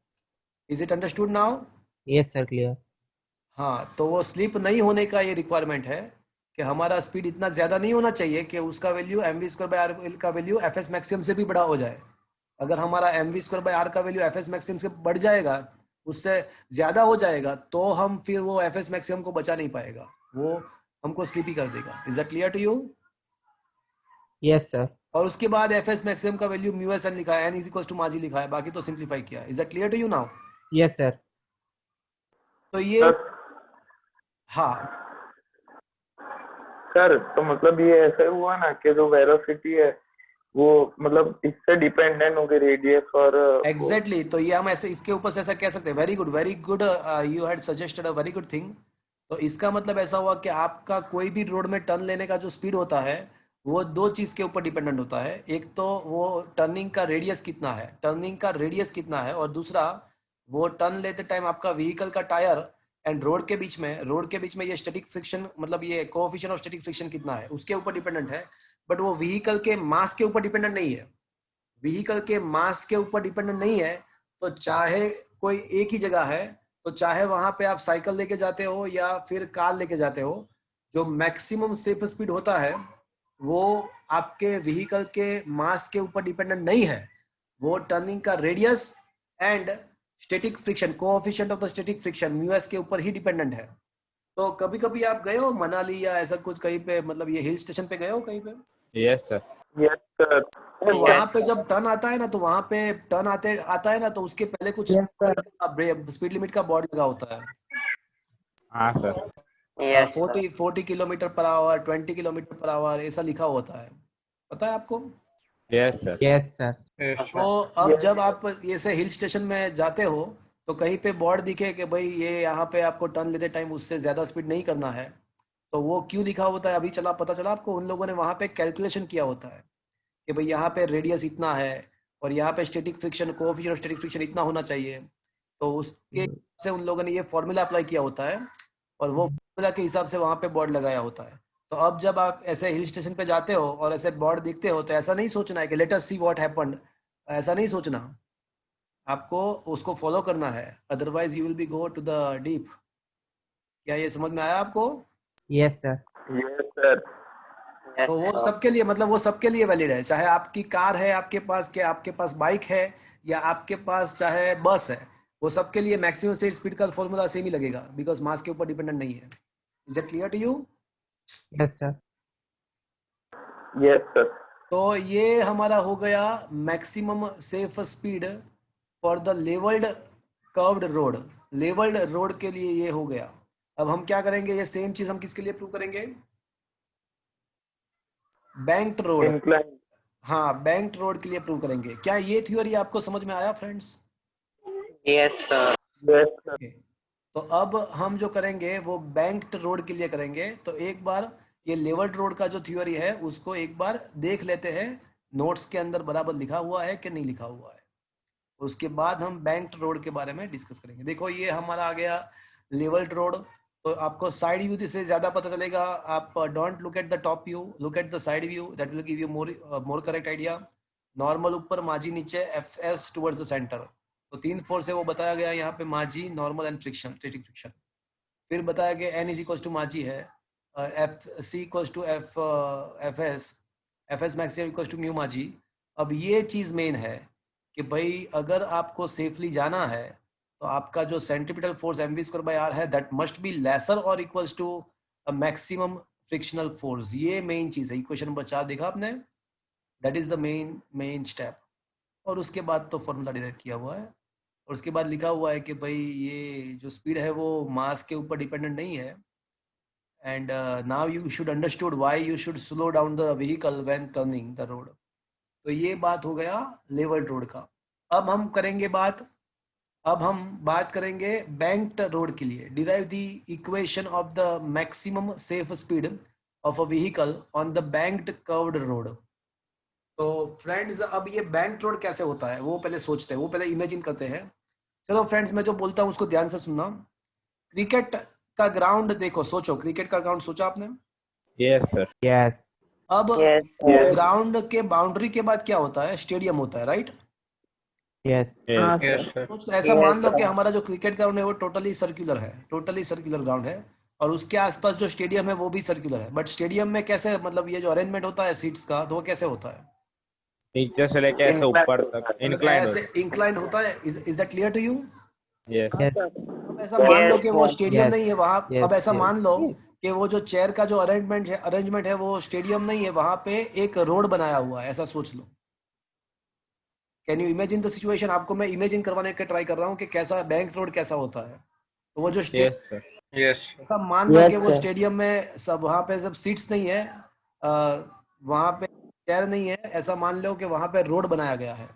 Is it understood now? Yes sir, clear. हाँ, तो वो स्लिप नहीं होने का ये रिक्वायरमेंट है कि हमारा स्पीड इतना ज्यादा नहीं होना चाहिए कि उसका वैल्यू mv² का वैल्यू fs मैक्सिमम से भी बड़ा हो जाए। अगर हमारा mv² का वैल्यू fs मैक्सिमम से बढ़ जाएगा, उससे ज्यादा हो जाएगा, तो हम फिर वो fs मैक्सिमम को बचा नहीं पाएगा, वो हमको स्लीपी कर देगा। Is that clear to you? Yes sir. और उसके बाद fs मैक्सिमम का वैल्यू μsn लिखा है, n इज माजी लिखा है, बाकी तो सिंप्लीफाई किया है। Is that clear to you now? Yes sir. तो ये सर हाँ, सर तो मतलब ये ऐसे हुआ ना कि जो वेलोसिटी है वो मतलब इससे डिपेंडेंट होगी रेडियस और एग्जैक्टली तो ये हम ऐसे इसके ऊपर से ऐसा कह सकते हैं। Very good, very good, you had suggested a very good thing. तो इसका मतलब ऐसा हुआ कि आपका कोई भी रोड में टर्न लेने का जो स्पीड होता है वो दो चीज के ऊपर डिपेंडेंट होता है। एक तो वो टर्निंग का रेडियस कितना है, टर्निंग का रेडियस कितना है, और दूसरा वो टर्न लेते टाइम आपका व्हीकल का टायर एंड रोड के बीच में ये स्टैटिक फ्रिक्शन, मतलब ये कोएफिशिएंट ऑफ स्टैटिक फ्रिक्शन कितना है, उसके ऊपर डिपेंडेंट है। बट वो व्हीकल के मास के ऊपर डिपेंडेंट नहीं है। व्हीकल के मास के ऊपर डिपेंडेंट नहीं है, तो चाहे कोई एक ही जगह है, तो चाहे वहां पे आप साइकिल लेके जाते हो या फिर कार लेके जाते हो, जो मैक्सिमम सेफ स्पीड होता है वो आपके व्हीकल के मास के ऊपर डिपेंडेंट नहीं है, वो टर्निंग का radius and static friction, coefficient of the static friction mu s के ऊपर ही डिपेंडेंट है। तो कभी कभी आप गए हो मनाली या ऐसा कुछ कहीं पे, मतलब ये हिल स्टेशन पे गए हो कहीं पे? Yes sir. Yes sir. तो वहां पे जब टर्न आता है ना, तो वहां पे टर्न आता है ना, तो उसके पहले कुछ Yes, sir. स्पीड लिमिट का बोर्ड लगा होता है। हाँ sir. Yes, sir. 40 kilometre per hour, 20 kilometre per hour, ऐसा लिखा होता है, पता है आपको? Yes sir. Yes sir. तो अब जब आप ऐसे हिल स्टेशन में जाते हो तो कहीं पे बोर्ड दिखे कि भाई ये यहाँ पे आपको टर्न लेते टाइम उससे ज्यादा स्पीड नहीं करना है, तो वो क्यों लिखा होता है अभी पता चला आपको? उन लोगों ने वहां पे कैलकुलेशन किया होता है कि भाई यहाँ पे रेडियस इतना है और यहाँ पे static friction, coefficient of static friction इतना होना चाहिए, तो उसके हिसाब से उन लोगों ने ये फॉर्मूला अप्लाई किया होता है और वो फॉर्मूला के हिसाब से वहां पे बोर्ड लगाया होता है। तो अब जब आप ऐसे हिल स्टेशन पे जाते हो और ऐसे बोर्ड देखते हो, तो ऐसा नहीं सोचना है कि let us see what happened, ऐसा नहीं सोचना, आपको उसको फॉलो करना है, otherwise you will be go to the deep. क्या ये समझ में आया आपको? Yes sir. Yes sir. Yes, तो वो sir. सबके लिए, मतलब वो सबके लिए वैलिड है, चाहे आपकी कार है आपके पास, क्या आपके पास बाइक है, या आपके पास चाहे बस है, वो सबके लिए मैक्सिमम स्पीड का फॉर्मूला सेम ही लगेगा, बिकॉज मास के ऊपर डिपेंडेंट नहीं है। Is it clear to you? Yes sir. Yes sir. तो ये हमारा हो गया maximum safe speed for the levelled curved road. Levelled road के लिए ये हो गया। अब हम क्या करेंगे, ये सेम चीज हम किसके लिए प्रूव करेंगे? Banked road. इंक्लाइन। हाँ, बैंक्ड रोड के लिए प्रूव करेंगे। क्या ये थ्योरी आपको समझ में आया friends? Yes, sir. Yes sir. Okay. तो अब हम जो करेंगे वो बैंक्ड रोड के लिए करेंगे। तो एक बार ये लेवल्ड रोड का जो थ्योरी है उसको एक बार देख लेते हैं, नोट्स के अंदर बराबर लिखा हुआ है कि नहीं लिखा हुआ है, उसके बाद हम बैंक्ड रोड के बारे में डिस्कस करेंगे। देखो ये हमारा आ गया लेवल्ड रोड। तो आपको साइड व्यू से ज्यादा पता चलेगा। आप don't look at the top view, look at the side view, that will give you more correct idea. Normal ऊपर, माजी नीचे, एफएस टुवर्ड्स द सेंटर। तो 3 फोर्स से वो बताया गया यहाँ पे, M G, normal and friction, static friction. फिर बताया गया N is equal to M G है, F C equal to F S maximum equal to mu M G. अब ये चीज मेन है कि भाई अगर आपको सेफली जाना है तो आपका जो सेंट्रीपिटल फोर्स mv²/r है, दैट मस्ट बी लेसर और equals to a maximum frictional force. ये मेन चीज है। इक्वेशन नंबर 4 देखा आपने? That is the main step. और उसके बाद तो फॉर्मूला डिराइव किया हुआ है, और उसके बाद लिखा हुआ है कि भाई ये जो स्पीड है वो मास के ऊपर डिपेंडेंट नहीं है। And now you should understood why you should slow down the vehicle when turning the road. तो ये बात हो गया लेवल्ड रोड का। अब हम बात करेंगे बैंक्ड रोड के लिए। Derive the equation of the maximum safe speed of a vehicle on the banked curved road. तो फ्रेंड्स अब ये बैंक्ड रोड कैसे होता है वो पहले सोचते हैं, वो पहले इमेजिन करते हैं। चलो फ्रेंड्स, मैं जो बोलता हूँ उसको ध्यान से सुनना। क्रिकेट का ग्राउंड देखो, सोचो, क्रिकेट का ग्राउंड सोचा आपने? Yes sir. यस। अब Yes, sir. ग्राउंड के बाउंड्री के बाद क्या होता है? स्टेडियम होता है, राइट? यस। हाँ यस सर. तो ऐसा Yes, मान लो कि sir. हमारा जो क्रिकेट ग्राउंड है वो टोटली सर्कुलर है, टोटली सर्कुलर ग्राउंड है। और उसके आसपास जो स्टेडियम है वो भी सर्कुलर है, बट स्टेडियम में कैसे, मतलब ये जो अरेंजमेंट होता है सीट्स का, तो वो कैसे होता है? नीचे से लेके ऐसे ऊपर तक मतलब इंक्लाइंड ऐसे इंक्लाइंड होता है। Is that clear to you? Yes Yes. अब ऐसा मान लो कि वो स्टेडियम Yes. नहीं है वहां, Yes. अब ऐसा Yes. मान लो कि वो जो चेयर का जो अरेंजमेंट है वो स्टेडियम नहीं है, वहां पे एक रोड बनाया हुआ है, ऐसा सोच लो। Can you imagine the situation? आपको मैं इमेजिन करवाने का ट्राई कर रहा हूँ कि कैसा बैंक रोड कैसा होता है। तो वो जो यस सर यस सब मान लो Yes, कि वो sir. स्टेडियम में सब वहां पे जब सीट्स नहीं है, वहां पे चेयर नहीं है, ऐसा मान लो कि वहां पे रोड बनाया गया है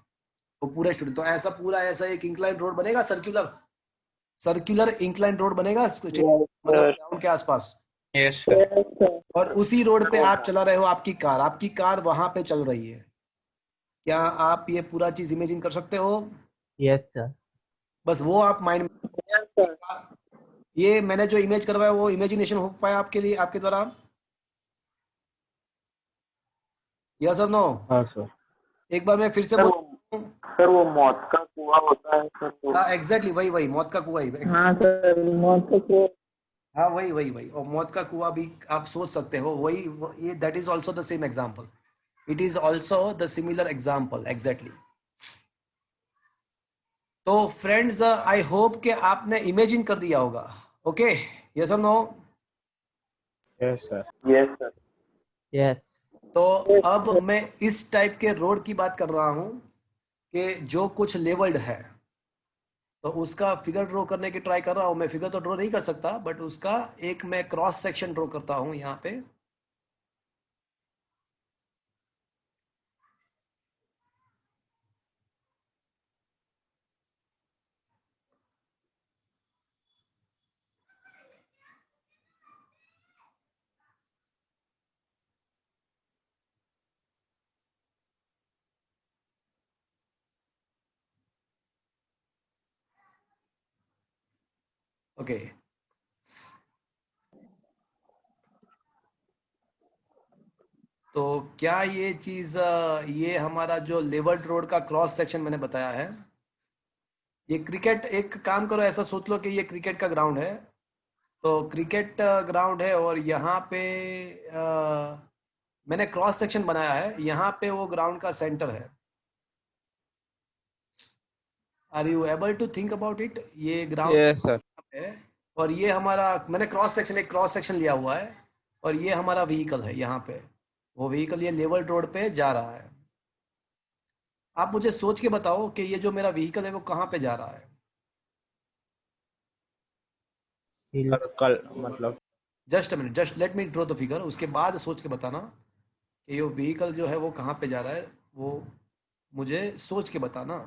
वो पूरे स्टूडियो। तो ऐसा पूरा ऐसा एक इंक्लाइन रोड बनेगा, सर्कुलर इंक्लाइन रोड बनेगा मतलब ग्राउंड के आसपास, यस सर। और उसी रोड पे आप चला रहे हो, आपकी कार वहां पे चल रही है। क्या आप ये पूरा चीज इमेजिन कर सकते हो? Yes, sir. बस वो आप माइंड में, ये मैंने जो इमेज करवाया वो इमेजिनेशन हो पाया आपके लिए, आपके द्वारा? यस और नो? हाँ सर एक बार मैं फिर से सर बोल, सर वो मौत का कुआं होता है सर वो। हाँ एग्जैक्टली वही मौत का कुआं ही। हाँ सर मौत का कुआं। हाँ वही और मौत का कुआं भी आप सोच सकते हो, ये that is also the same example, it is also the similar example exactly. तो फ्रेंड्स, आई होप कि आपने इमेजिन कर दिया होगा। ओके, यस और no? Yes sir yes sir. Yes. तो अब मैं इस टाइप के रोड की बात कर रहा हूं कि जो कुछ लेवल्ड है, तो उसका फिगर ड्रॉ करने की ट्राई कर रहा हूं। मैं फिगर तो ड्रॉ नहीं कर सकता, बट उसका एक मैं क्रॉस सेक्शन ड्रॉ करता हूं यहाँ पे। ओके, तो क्या ये चीज, ये हमारा जो लेवल्ड रोड का क्रॉस सेक्शन मैंने बताया है, ये क्रिकेट, एक काम करो ऐसा सोच लो कि ये क्रिकेट का ग्राउंड है। तो क्रिकेट ग्राउंड है और यहाँ पे मैंने क्रॉस सेक्शन बनाया है, यहाँ पे वो ग्राउंड का सेंटर है। Are you able to think about it? ये ग्राउंड यस सर है और ये हमारा, मैंने एक क्रॉस सेक्शन लिया हुआ है, और ये हमारा व्हीकल है यहाँ पे। वो व्हीकल ये लेवल रोड पे जा रहा है। आप मुझे सोच के बताओ कि ये जो मेरा व्हीकल है वो कहाँ पे जा रहा है? Hill. कल मतलब just a minute, just let me draw the figure, उसके बाद सोच के बताना कि ये व्हीकल जो है वो कहाँ पे जा रहा है, वो मुझे सोच के बताना।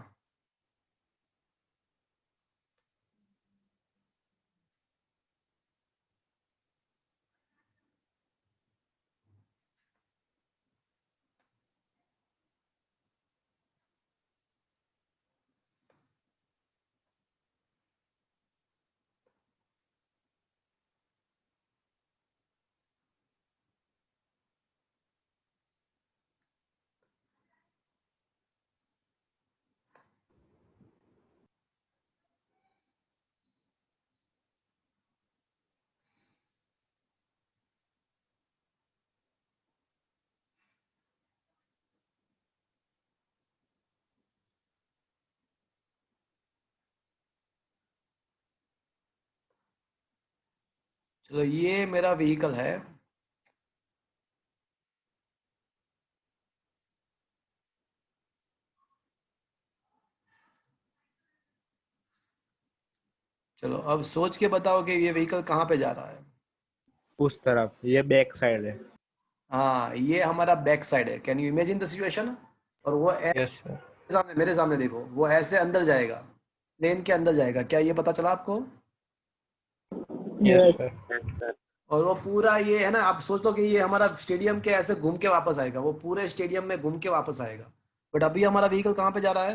चलो, ये मेरा व्हीकल है। चलो अब सोच के बताओ कि ये व्हीकल कहाँ पे जा रहा है। उस तरफ, ये बैक साइड है। हाँ, ये हमारा बैक साइड है। Can you imagine the situation? और वो यस सर। सामने, मेरे सामने देखो, वो ऐसे अंदर जाएगा, प्लेन के अंदर जाएगा। क्या ये पता चला आपको? Yes sir. और वो पूरा ये है ना, आप सोच लो कि ये हमारा स्टेडियम के ऐसे घूम के वापस आएगा, वो पूरे स्टेडियम में घूम के वापस आएगा। बट अभी हमारा व्हीकल कहाँ पे जा रहा है?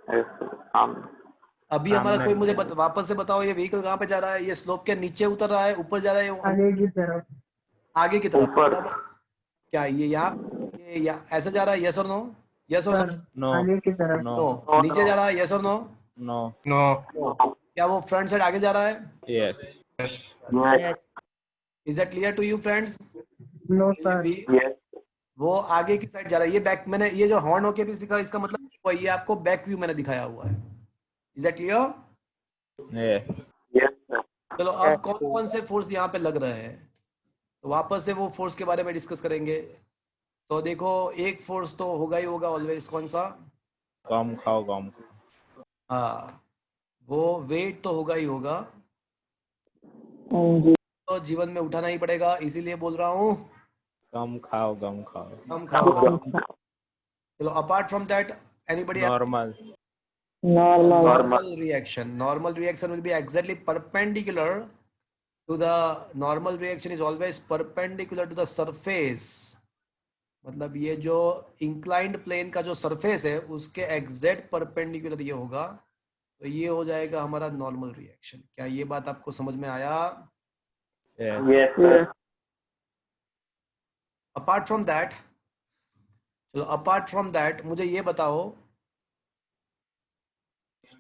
यस सर सामने। अभी हमारा सामने कोई मुझे वापस से बताओ, ये व्हीकल कहाँ पे जा रहा है? ये स्लोप के नीचे उतर रहा है, ऊपर जा रहा है, आगे की तरफ। आगे की तरफ? ऊपर। क्या ये ऐसे जा रहा है? यस और नो? यस और सर नो आगे की तरफ। No no? नीचे जा रहा है? यस और नो? No no. नो। क्या वो फ्रंट साइड आगे जा रहा है? yes, Yes. Is that clear to you friends? No, sir. Yes. वो आगे की साइड जा रहा है, ये बैक, मैंने ये जो हॉर्न होके भी दिखा, इसका मतलब वो ये आपको बैक व्यू मैंने दिखाया हुआ है। Is that clear? yes, Yes, sir. चलो अब कौन कौन से फोर्स यहाँ पे लग रहे हैं, तो वापस से वो फोर्स के बारे में डिस्कस करेंगे। तो देखो एक फोर्स तो होगा ही होगा ऑलवेज, कौन सा? कम खाओ कम। हाँ, वो वेट तो होगा ही होगा, जी। तो जीवन में उठाना ही पड़ेगा, इसीलिए बोल रहा हूँ कम खाओ कम खाओ। हम खाओ। चलो apart from that anybody? Normal. Normal reaction will be exactly perpendicular to the normal reaction is always perpendicular to the surface. मतलब ये जो inclined plane का जो surface है उसके exact perpendicular ये होगा, तो ये हो जाएगा हमारा normal reaction। क्या ये बात आपको समझ में आया? Yes. Yes, sir. Apart from that, चलो apart from that मुझे ये बताओ,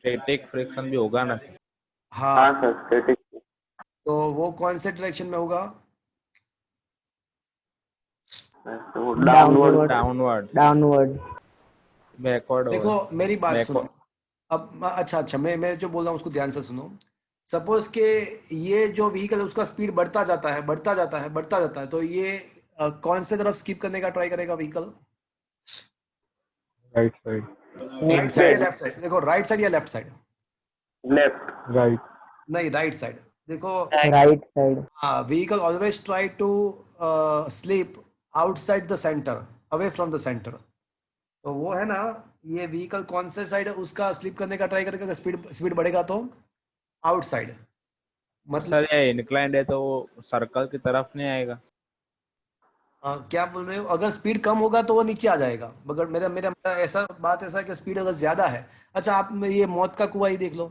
Static friction भी होगा ना? हाँ हाँ सर, static. तो वो कौन से डायरेक्शन में होगा? तो downward. Downward. Downward. Backward देखो होगा। मेरी बात Backward. सुनो, अब अच्छा मैं जो बोल रहा हूँ उसको ध्यान से सुनो। सपोज के ये जो व्हीकल है उसका स्पीड बढ़ता जाता है, तो ये कौन से तरफ स्किप करने का ट्राई करेगा vehicle? Right side. Right side या लेफ्ट साइड? देखो राइट साइड या लेफ्ट साइड? Left. Right. नहीं, राइट साइड। देखो Right side. हाँ, vehicle always try to slip outside the centre, away from the centre. तो वो है ना, ये व्हीकल कौन से साइड है उसका स्लीप करने का ट्राई करेगा, स्पीड बढ़ेगा तो आउटसाइड। मतलब सर ये inclined है तो वो सर्कल की तरफ नहीं आएगा। क्या बोल रहे हो? अगर स्पीड कम होगा तो वो नीचे आ जाएगा, मगर मेरा मेरा मेरा ऐसा बात ऐसा है कि स्पीड अगर ज्यादा है, अच्छा आप ये मौत का कुआं ही देख लो,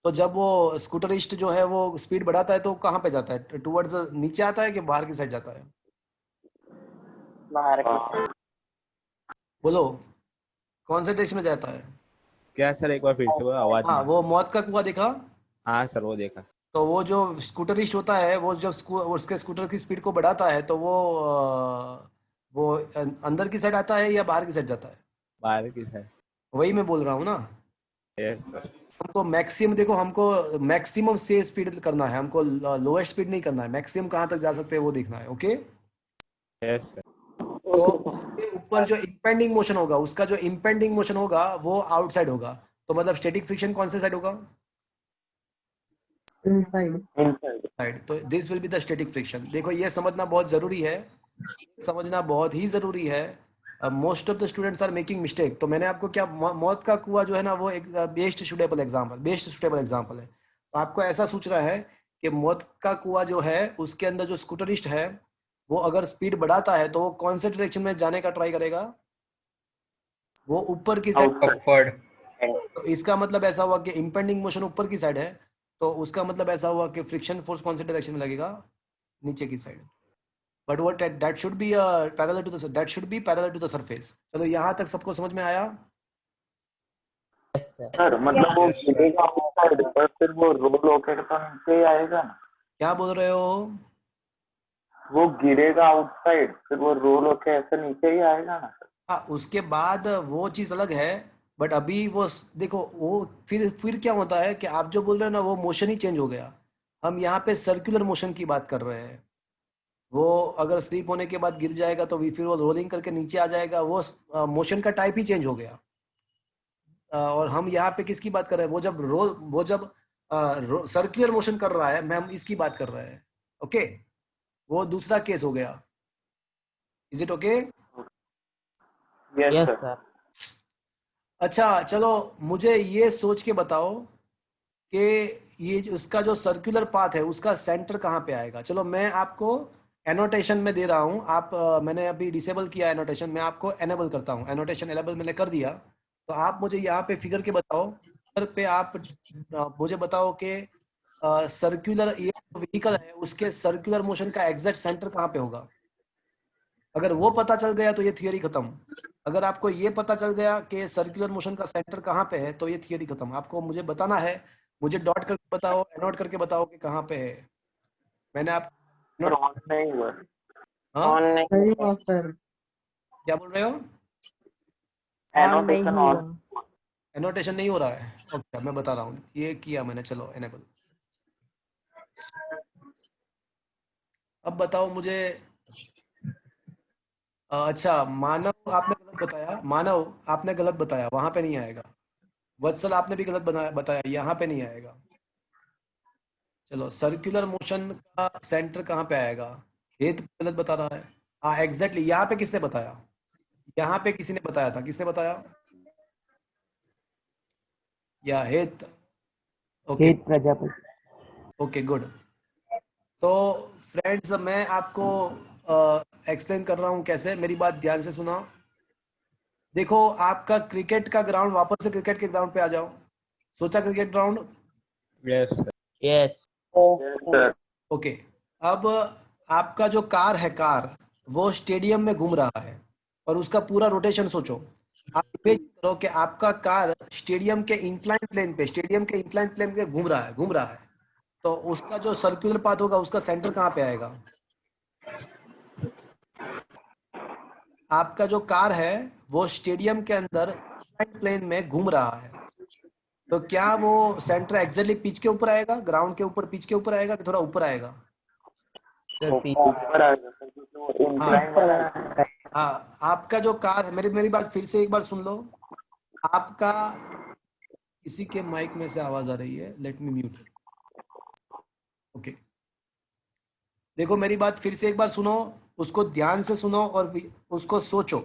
तो जब वो स्कूटरिस्ट जो है वो स्पीड बढ़ाता है तो कहाँ पे जाता है? टुवर्ड्स नीचे आता है कि बाहर की साइड जाता है? बाहर की बोलो कौन से डायरेक्शन में जाता है? क्या सर एक बार फिर से वो आवाज हाँ, नहीं। वो मौत का कुआं देखा? हाँ सर वो देखा। तो वो जो स्कूटरिस्ट होता है वो जब उसके स्कूटर की स्पीड को बढ़ाता है तो वो अंदर की साइड आता है या बाहर की साइड जाता है? बाहर की साइड। वही मैं बोल रहा हूँ ना, यस सर। हमको मैक्सिमम, देखो हमको मैक्सिमम से स्पीड करना है, हमको लोएस्ट स्पीड नहीं करना है, मैक्सिमम कहाँ तक जा सकते हैं वो देखना है। Okay, yes sir. तो उसके ऊपर जो इम्पेंडिंग मोशन होगा, उसका जो इम्पेंडिंग मोशन होगा वो आउटसाइड होगा, तो मतलब स्टैटिक फ्रिक्शन कौन से साइड होगा? Inside. Inside. साइड। तो this will be the static friction. देखो ये समझना बहुत जरूरी है, समझना बहुत ही जरूरी है। Most of the students are making mistake. तो मैंने आपको क्या, मौत का कुआं जो है ना वो एक बेस्ट सुटेबल एग्जांपल है। तो आपको ऐसा सोच रहा है कि मौत का कुआं जो है उसके अंदर जो स्कूटरिस्ट है वो अगर स्पीड बढ़ाता है तो वो कौन से डायरेक्शन में जाने का ट्राई करेगा? वो ऊपर की साइड। Upward. तो इसका मतलब ऐसा हुआ कि इम्पेंडिंग मोशन ऊपर की साइड है, तो उसका मतलब ऐसा हुआ कि फ्रिक्शन फोर्स कौन से डायरेक्शन में लगेगा? नीचे की side. But what that should be parallel to the surface. चलो यहाँ तक सबको समझ में आया? Yes, sir. सर मतलब वो गिरेगा outside, पर फिर वो रोल होकर तो नीचे ही आएगा ना? क्या बोल रहे हो? वो गिरेगा आउटसाइड, फिर वो रोल होकर ऐसे नीचे ही आएगा ना? हाँ, उसके बाद वो चीज अलग है, बट अभी वो देखो वो फिर क्या होता है कि आप जो बोल रहे हो ना वो मोशन ही चेंज हो गया। हम यहाँ पे सर्कुलर मोशन की बात कर रहे हैं। वो अगर स्लीप होने के बाद गिर जाएगा तो फिर वो रोलिंग करके नीचे आ जाएगा, वो मोशन का टाइप ही चेंज हो गया। और हम यहाँ पे किसकी बात कर रहे हैं? वो जब सर्कुलर मोशन कर रहा है, मैं हम इसकी बात कर रहे हैं। ओके, वो दूसरा केस हो गया। Is it okay? Yes, Yes, sir. sir. अच्छा चलो मुझे ये सोच के बताओ कि ये उसका जो सर्कुलर पाथ है उसका सेंटर कहाँ पे आएगा। चलो मैं आपको एनोटेशन में दे रहा हूँ, आप मैंने अभी डिसेबल किया एनोटेशन, मैं आपको एनेबल करता हूँ। एनोटेशन एनेबल मैंने कर दिया, तो आप मुझे यहाँ पे फिगर के बताओ, फिगर पे आप मुझे बताओ कि सर्कुलर ये व्हीकल है उसके सर्कुलर मोशन का एग्जैक्ट सेंटर कहाँ पे होगा। अगर वो पता चल गया तो ये थियरी खत्म। अगर आपको ये पता चल गया कि सर्कुलर मोशन का सेंटर कहाँ पे है तो ये थियरी खत्म। आपको मुझे बताना है, मुझे डॉट करके बताओ, एनोट करके बताओ कि कहाँ पे है। मैंने आप सर ऑन नहीं हुआ। हाँ ऑन नहीं नहीं हुआ सर, क्या बोल रहे हो? ऑन नहीं एनोटेशन हुआ। ऑन। एनोटेशन नहीं हो रहा है? ओके मैं बता रहा हूँ, ये किया मैंने, चलो एनेबल। अब बताओ मुझे, अच्छा मानव आपने गलत बताया, मानव आपने गलत बताया, वहां पे नहीं आएगा। वत्सल आपने भी गलत बताया, यहाँ पे नहीं आएगा। चलो सर्कुलर मोशन का सेंटर कहाँ पे आएगा? हेत गलत बता रहा है। हाँ एग्जैक्टली, यहाँ पे किसने बताया? यहाँ पे किसी ने बताया था, किसने बताया? या Het? Okay Het Prajapati. Okay good. तो फ्रेंड्स मैं आपको एक्सप्लेन कर रहा हूँ कैसे, मेरी बात ध्यान से सुना। देखो आपका क्रिकेट का ग्राउंड, वापस से क्रिकेट के ग्राउंड पे आ जाओ। सोचा cricket ground? Yes sir. Yes. Yes sir. Okay. अब आपका जो कार है, कार वो स्टेडियम में घूम रहा है और उसका पूरा रोटेशन सोचो। आप इमेज करो कि आपका कार स्टेडियम के इंक्लाइन प्लेन पे, स्टेडियम के इंक्लाइन प्लेन पे घूम रहा है, घूम रहा है। तो उसका जो सर्कुलर पाथ होगा उसका सेंटर कहाँ पे आएगा? आपका जो कार है वो स्टेडियम के अंदर इंक्लाइन प्लेन में घूम रहा है, तो क्या वो सेंटर एग्जैक्टली पिच के ऊपर आएगा, ग्राउंड के ऊपर, पिच के ऊपर आएगा कि थोड़ा ऊपर आएगा? सर पीछे। ऊपर आ गया सर, क्योंकि वो incline वाला है। हाँ आपका जो कार है, मेरी मेरी बात फिर से एक बार सुन लो। आपका किसी के माइक में से आवाज आ रही है, लेट मी म्यूट। ओके देखो मेरी बात फिर से एक बार सुनो, उसको ध्यान से सुनो और उसको सोचो।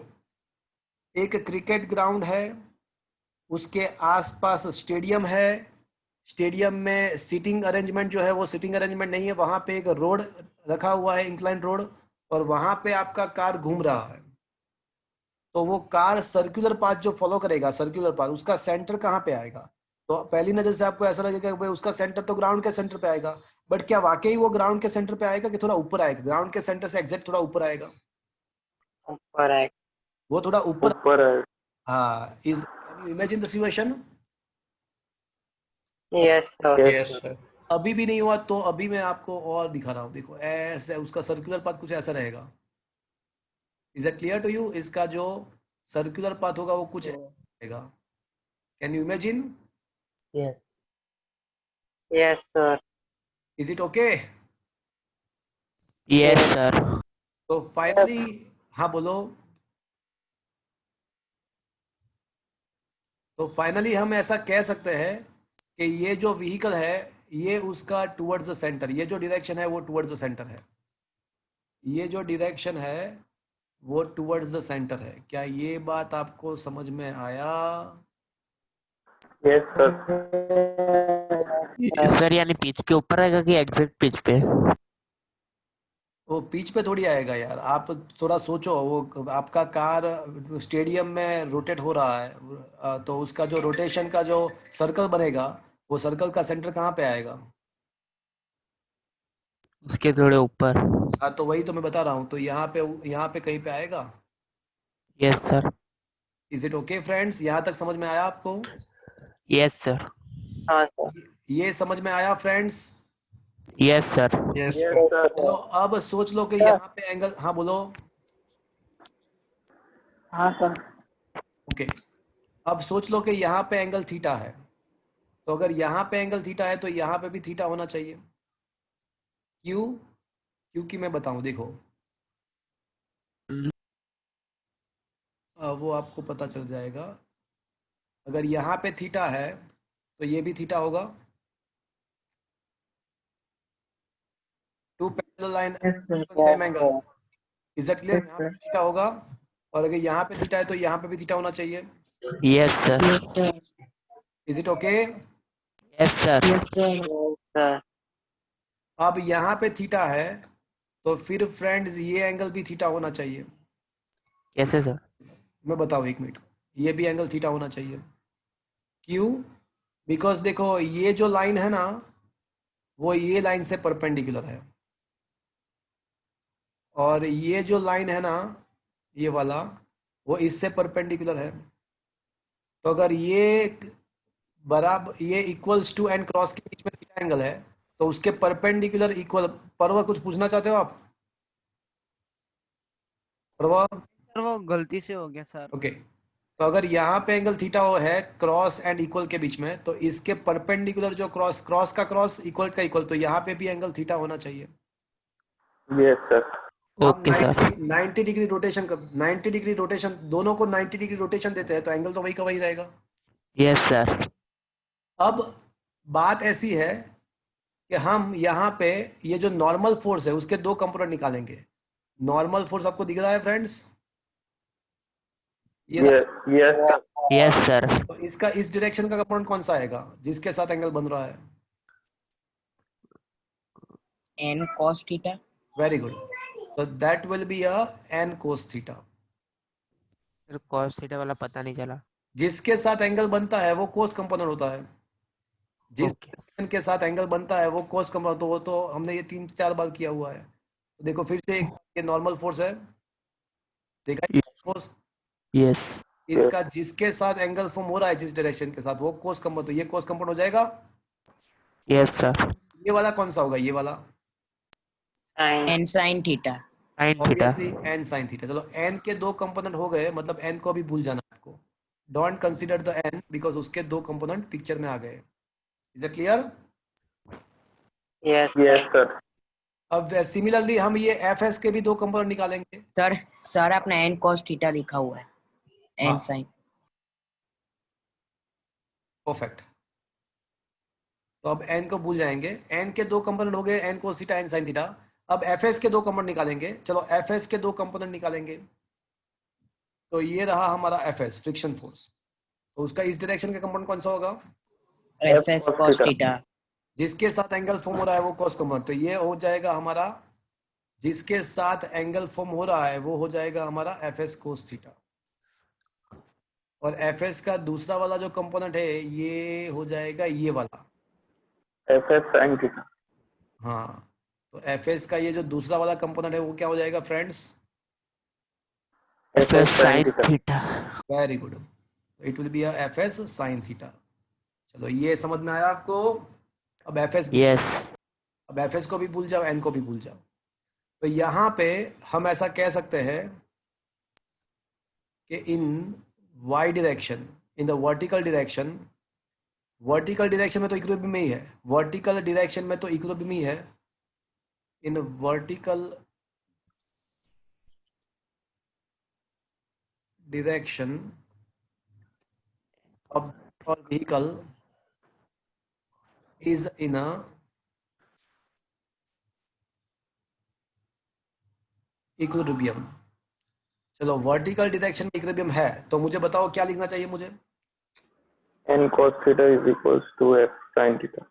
एक क्रिकेट ग्राउंड है, उसके आसपास स्टेडियम है, स्टेडियम में सीटिंग अरेंजमेंट जो है वो सीटिंग अरेंजमेंट नहीं है, वहां पे एक रोड रखा हुआ है, इंक्लाइन रोड, और वहां पे आपका कार घूम रहा है। तो वो कार सर्कुलर पाथ जो फॉलो करेगा, सर्कुलर पाथ, उसका सेंटर कहाँ पे आएगा? तो पहली नजर से आपको ऐसा लगेगा कि भाई उसका सेंटर तो ग्राउंड के सेंटर पे आएगा, बट क्या वाकई वो ग्राउंड के सेंटर पे आएगा कि थोड़ा ऊपर आएगा? ग्राउंड के सेंटर से एग्जैक्ट थोड़ा ऊपर आएगा, ऊपर है। वो थोड़ा ऊपर। ऊपर है। हाँ is, can you imagine the situation? Yes sir. Yes sir. अभी भी नहीं हुआ तो अभी मैं आपको और दिखा रहा हूँ, देखो ऐसे उसका सर्कुलर पाथ कुछ ऐसा रहेगा। Is it clear to you? इसका जो सर्कुलर पाथ होगा वो कुछ ऐसा रहेगा। Can you imagine? Yes. Yes sir. Is it okay? Yes sir. तो फाइनली, हाँ बोलो। तो फाइनली हम ऐसा कह सकते हैं कि ये जो व्हीकल है ये उसका टुवर्ड्स द सेंटर, ये जो डायरेक्शन है वो टुवर्ड्स द सेंटर है, ये जो डायरेक्शन है वो टुवर्ड्स द सेंटर है। क्या ये बात आपको समझ में आया? Yes sir. सर यानी पिच के ऊपर रहेगा कि एग्जैक्ट पिच पे? वो पिच पे थोड़ी आएगा यार, आप थोड़ा सोचो। वो आपका कार स्टेडियम में रोटेट हो रहा है, तो उसका जो रोटेशन का जो सर्कल बनेगा, वो सर्कल का सेंटर कहाँ पे आएगा? उसके थोड़े ऊपर। हाँ तो वही तो मैं बता रहा हूँ, तो यहाँ पे कहीं पे आएगा। Yes sir. Is it okay friends? यहाँ तक समझ में आया आपको? Yes sir. हाँ सर। ये समझ में आया फ्रेंड्स? Yes sir. यस चलो सर। अब सोच लो कि यहाँ पे एंगल, हाँ बोलो। हाँ सर। ओके अब सोच लो कि यहाँ पे एंगल थीटा है, तो अगर यहाँ पे एंगल थीटा है तो यहाँ पे भी थीटा होना चाहिए। क्यों? क्योंकि मैं बताऊं, देखो वो आपको पता चल जाएगा। अगर यहाँ पे थीटा है तो ये भी थीटा होगा, two parallel line yes sir. Same angle. Is that clear? Yes यहाँ पे सर। थीटा होगा, और अगर यहाँ पे थीटा है तो यहाँ पे भी थीटा होना चाहिए। Yes sir. Yes sir. Is it okay? Yes sir. Yes sir. Sir. अब यहाँ पे थीटा है तो फिर फ्रेंड्स ये एंगल भी थीटा होना चाहिए। कैसे सर? मैं बताऊँ एक मिनट, ये भी एंगल थीटा होना चाहिए। क्यों? बिकॉज देखो ये जो लाइन है ना वो ये लाइन से परपेंडिकुलर है, और ये जो लाइन है ना ये वाला, वो इससे परपेंडिकुलर है। तो अगर ये बराबर ये इक्वल्स टू एन क्रॉस के बीच में थीटा एंगल है, तो उसके परपेंडिकुलर इक्वल। परवा कुछ पूछना चाहते हो आप? परवा? सर वो गलती से हो गया सर। ओके, तो अगर यहाँ पे एंगल थीटा वो है क्रॉस एंड इक्वल के बीच में, तो इसके परपेंडिकुलर जो क्रॉस क्रॉस का क्रॉस इक्वल का इक्वल, तो यहाँ पे भी एंगल थीटा होना चाहिए। Yes sir. Okay sir. 90 degree rotation कर, 90 डिग्री रोटेशन, दोनों को 90 डिग्री रोटेशन देते हैं तो एंगल तो वही का वही रहेगा। Yes sir. अब बात ऐसी है कि हम यहाँ पे ये जो नॉर्मल फोर्स है उसके दो कंपोनेंट निकालेंगे। नॉर्मल फोर्स आपको दिख रहा है फ्रेंड्स? ये यस यस सर। तो इसका इस डायरेक्शन का कंपोनेंट कौन सा आएगा जिसके साथ एंगल बन रहा है? n cos theta. Very good, so that will be a n cos theta। Sir cos theta वाला पता नहीं चला। जिसके साथ एंगल बनता है वो cos कंपोनेंट होता है, जिस डायरेक्शन के साथ एंगल बनता है वो cos कंपोनेंट, तो वो तो हमने ये 3-4 बार किया हुआ है। तो देखो फिर से ये नॉर्मल फोर्स है, देखा फोर्स? यस। इसका जिसके साथ एंगल फॉर्म हो रहा है जिस डायरेक्शन के साथ वो cos कंपोनेंट, तो ये cos कंपोनेंट हो जाएगा। Yes sir. ये वाला कौन सा होगा? ये वाला n sin theta. sin theta. Obviously n sin theta. चलो n के दो कंपोनेंट हो गए, मतलब n को अभी भूल जाना आपको। Don't consider the n because उसके दो कंपोनेंट पिक्चर में आ गए। Is it clear? Yes. Yes sir. अब सिमिलरली हम ये fs के भी दो कंपोनेंट निकालेंगे। सर आपने n cos theta लिखा हुआ है, हाँ। n sin। परफेक्ट, तो अब n को भूल जाएंगे। n के दो कंपोनेंट हो गए, n cos theta n sin theta. अब fs के दो कंपोनेंट निकालेंगे। चलो fs के दो कंपोनेंट निकालेंगे, तो ये रहा हमारा fs फ्रिक्शन फोर्स, तो उसका इस डायरेक्शन का कंपोनेंट कौन सा होगा? fs cos theta. जिसके साथ एंगल फॉर्म हो रहा है वो cos कंपोनेंट, तो ये हो जाएगा हमारा, जिसके साथ एंगल फॉर्म हो रहा है वो हो जाएगा हमारा fs cos थीटा। और fs का दूसरा वाला जो कंपोनेंट है ये हो जाएगा ये वाला, एफएस साइन थीटा। हाँ। तो fs का ये जो दूसरा वाला कंपोनेंट है वो क्या हो जाएगा friends? fs sin theta. Very good, it will be fs sin theta. चलो ये समझ में आया आपको? अब fs, यस। अब fs को भी भूल जाओ, n को भी भूल जाओ। तो यहाँ पे हम ऐसा कह सकते हैं कि इन y direction, in the vertical direction, vertical direction में तो इक्विलिब्रियम में ही है, वर्टिकल डायरेक्शन में तो इक्विलिब्रियम ही है। In vertical direction of or vehicle is in a equilibrium. चलो वर्टिकल डायरेक्शन में इक्विलिब्रियम है, तो मुझे बताओ क्या लिखना चाहिए मुझे? n cos theta is equals to f sin theta।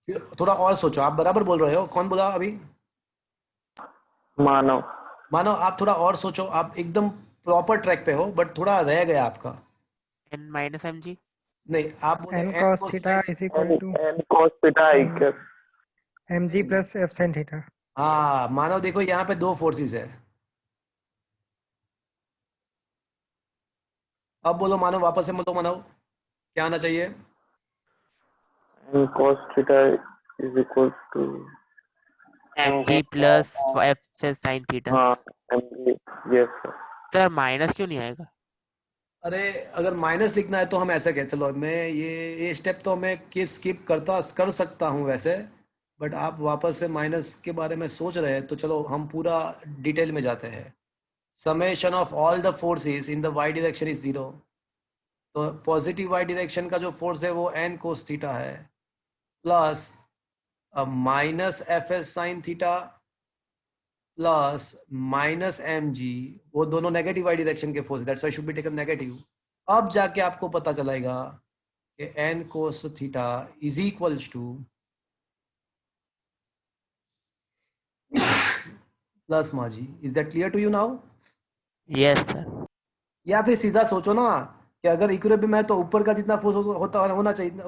फिर थोड़ा और सोचो, आप बराबर बोल रहे हो। कौन बोला अभी? मानव। मानो आप थोड़ा और सोचो, आप एकदम प्रॉपर ट्रैक पे हो बट थोड़ा रह गया आपका। n minus mg। नहीं, आप बोले n cos theta is equal to n cos theta equals mg plus f sin theta। हाँ मानव, देखो यहाँ पे दो फोर्सेस है। अब बोलो मानव, वापस से बोलो मानव, क्या आना चाहिए? n cos theta is equals to mg plus f sin theta. हाँ mg। Yes sir. Sir minus क्यों नहीं आएगा? अरे अगर माइनस लिखना है तो हम ऐसा कह, चलो मैं ये स्टेप तो मैं स्किप कर सकता हूँ वैसे, बट आप वापस से माइनस के बारे में सोच रहे हैं तो चलो हम पूरा डिटेल में जाते हैं। Summation of all the forces in the Y direction is 0। तो पॉजिटिव वाई डायरेक्शन का जो फोर्स है वो n cos थीटा है, plus minus fs sin theta plus minus mg, वो दोनों नेगेटिव वाई डायरेक्शन के force, that's why should be taken negative. अब जाके आपको पता चलेगा कि n cos theta is equals to plus M G. Is that clear to you now? Yes sir. या फिर सीधा सोचो ना कि अगर इक्विलिब्रियम है तो ऊपर का जितना फोर्स होना चाहिए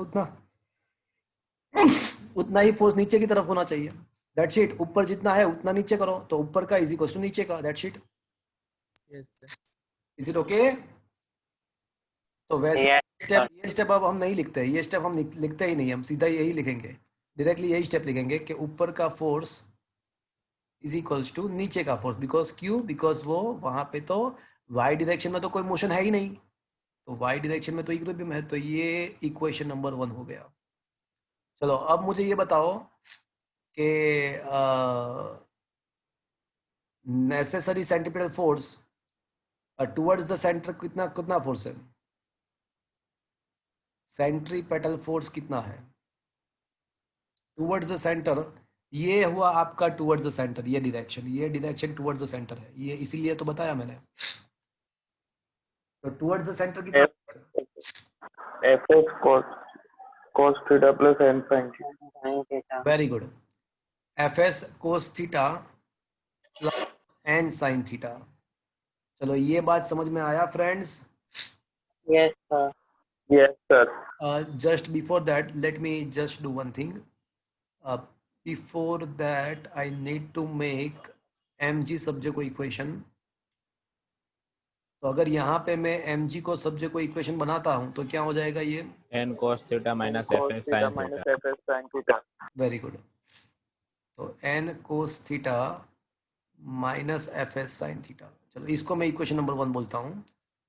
उतना ही फोर्स नीचे की तरफ होना चाहिए। That's it. ऊपर जितना है उतना नीचे करो, तो ऊपर का इज इक्वल टू नीचे का। That's it. Yes sir. Is it okay? तो वैसे Yes. ये स्टेप अब हम नहीं लिखते, ये स्टेप हम लिखते ही नहीं, हम सीधा यही लिखेंगे, डायरेक्टली यही स्टेप लिखेंगे कि ऊपर का फोर्स इज इक्वल्स टू नीचे का फोर्स, बिकॉज क्यों, बिकॉज वो वहां पे तो वाई डायरेक्शन में तो कोई मोशन है ही नहीं, तो वाई डायरेक्शन में तो इक्विलिब्रियम है, तो ये इक्वेशन नंबर 1 हो गया। चलो अब मुझे ये बताओ कि necessary centripetal force towards the centre कितना कितना फोर्स है, सेंट्रीपेटल फोर्स कितना है टुवर्ड्स द सेंटर, ये हुआ आपका टुवर्ड्स द सेंटर, ये डायरेक्शन टुवर्ड्स द सेंटर है, ये इसीलिए तो बताया मैंने। तो टुवर्ड्स द सेंटर कितना, fx cos theta plus n sin theta। Very good, fs cos theta plus n sin theta. चलो ये बात समझ में आया friends? Yes, sir. Yes, sir. Just before that, let me just do one thing. Before that, I need to make mg subject को equation. तो अगर यहाँ पे मैं mg को सब्जेक्ट को इक्वेशन बनाता हूँ तो क्या हो जाएगा ये? n cos theta minus Cos fs theta sin minus theta। fs sin theta। Very good. तो n cos theta minus fs sin theta. चलो इसको मैं इक्वेशन नंबर 1 बोलता हूँ।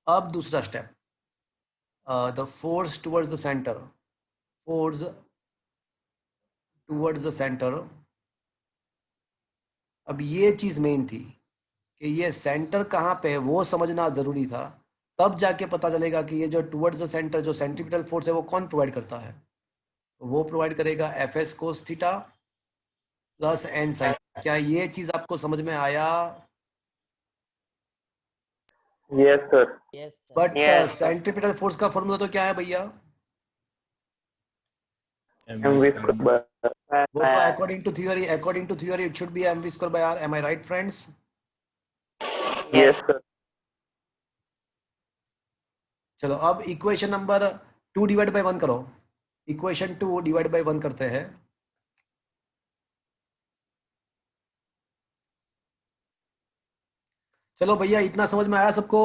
अब दूसरा step, the force towards the centre, force towards the centre. अब ये चीज मेन थी कि ये सेंटर कहाँ पे है वो समझना जरूरी था, तब जाके पता चलेगा कि ये जो टुवर्ड्स द सेंटर जो सेंट्रीपिटल फोर्स है वो कौन प्रोवाइड करता है। तो वो प्रोवाइड करेगा F cos theta plus N sine. क्या ये चीज आपको समझ में आया? Yes, sir. Yes, sir. But Yes. Centripetal force का फॉर्मूला तो क्या है भैया? mv square by वो तो according to theory it should be mv square by r। Am I right friends? yes, sir. चलो अब इक्वेशन नंबर 2 डिवाइड बाय 1 करो। इक्वेशन 2 डिवाइड बाय 1 करते हैं। चलो भैया इतना समझ में आया सबको?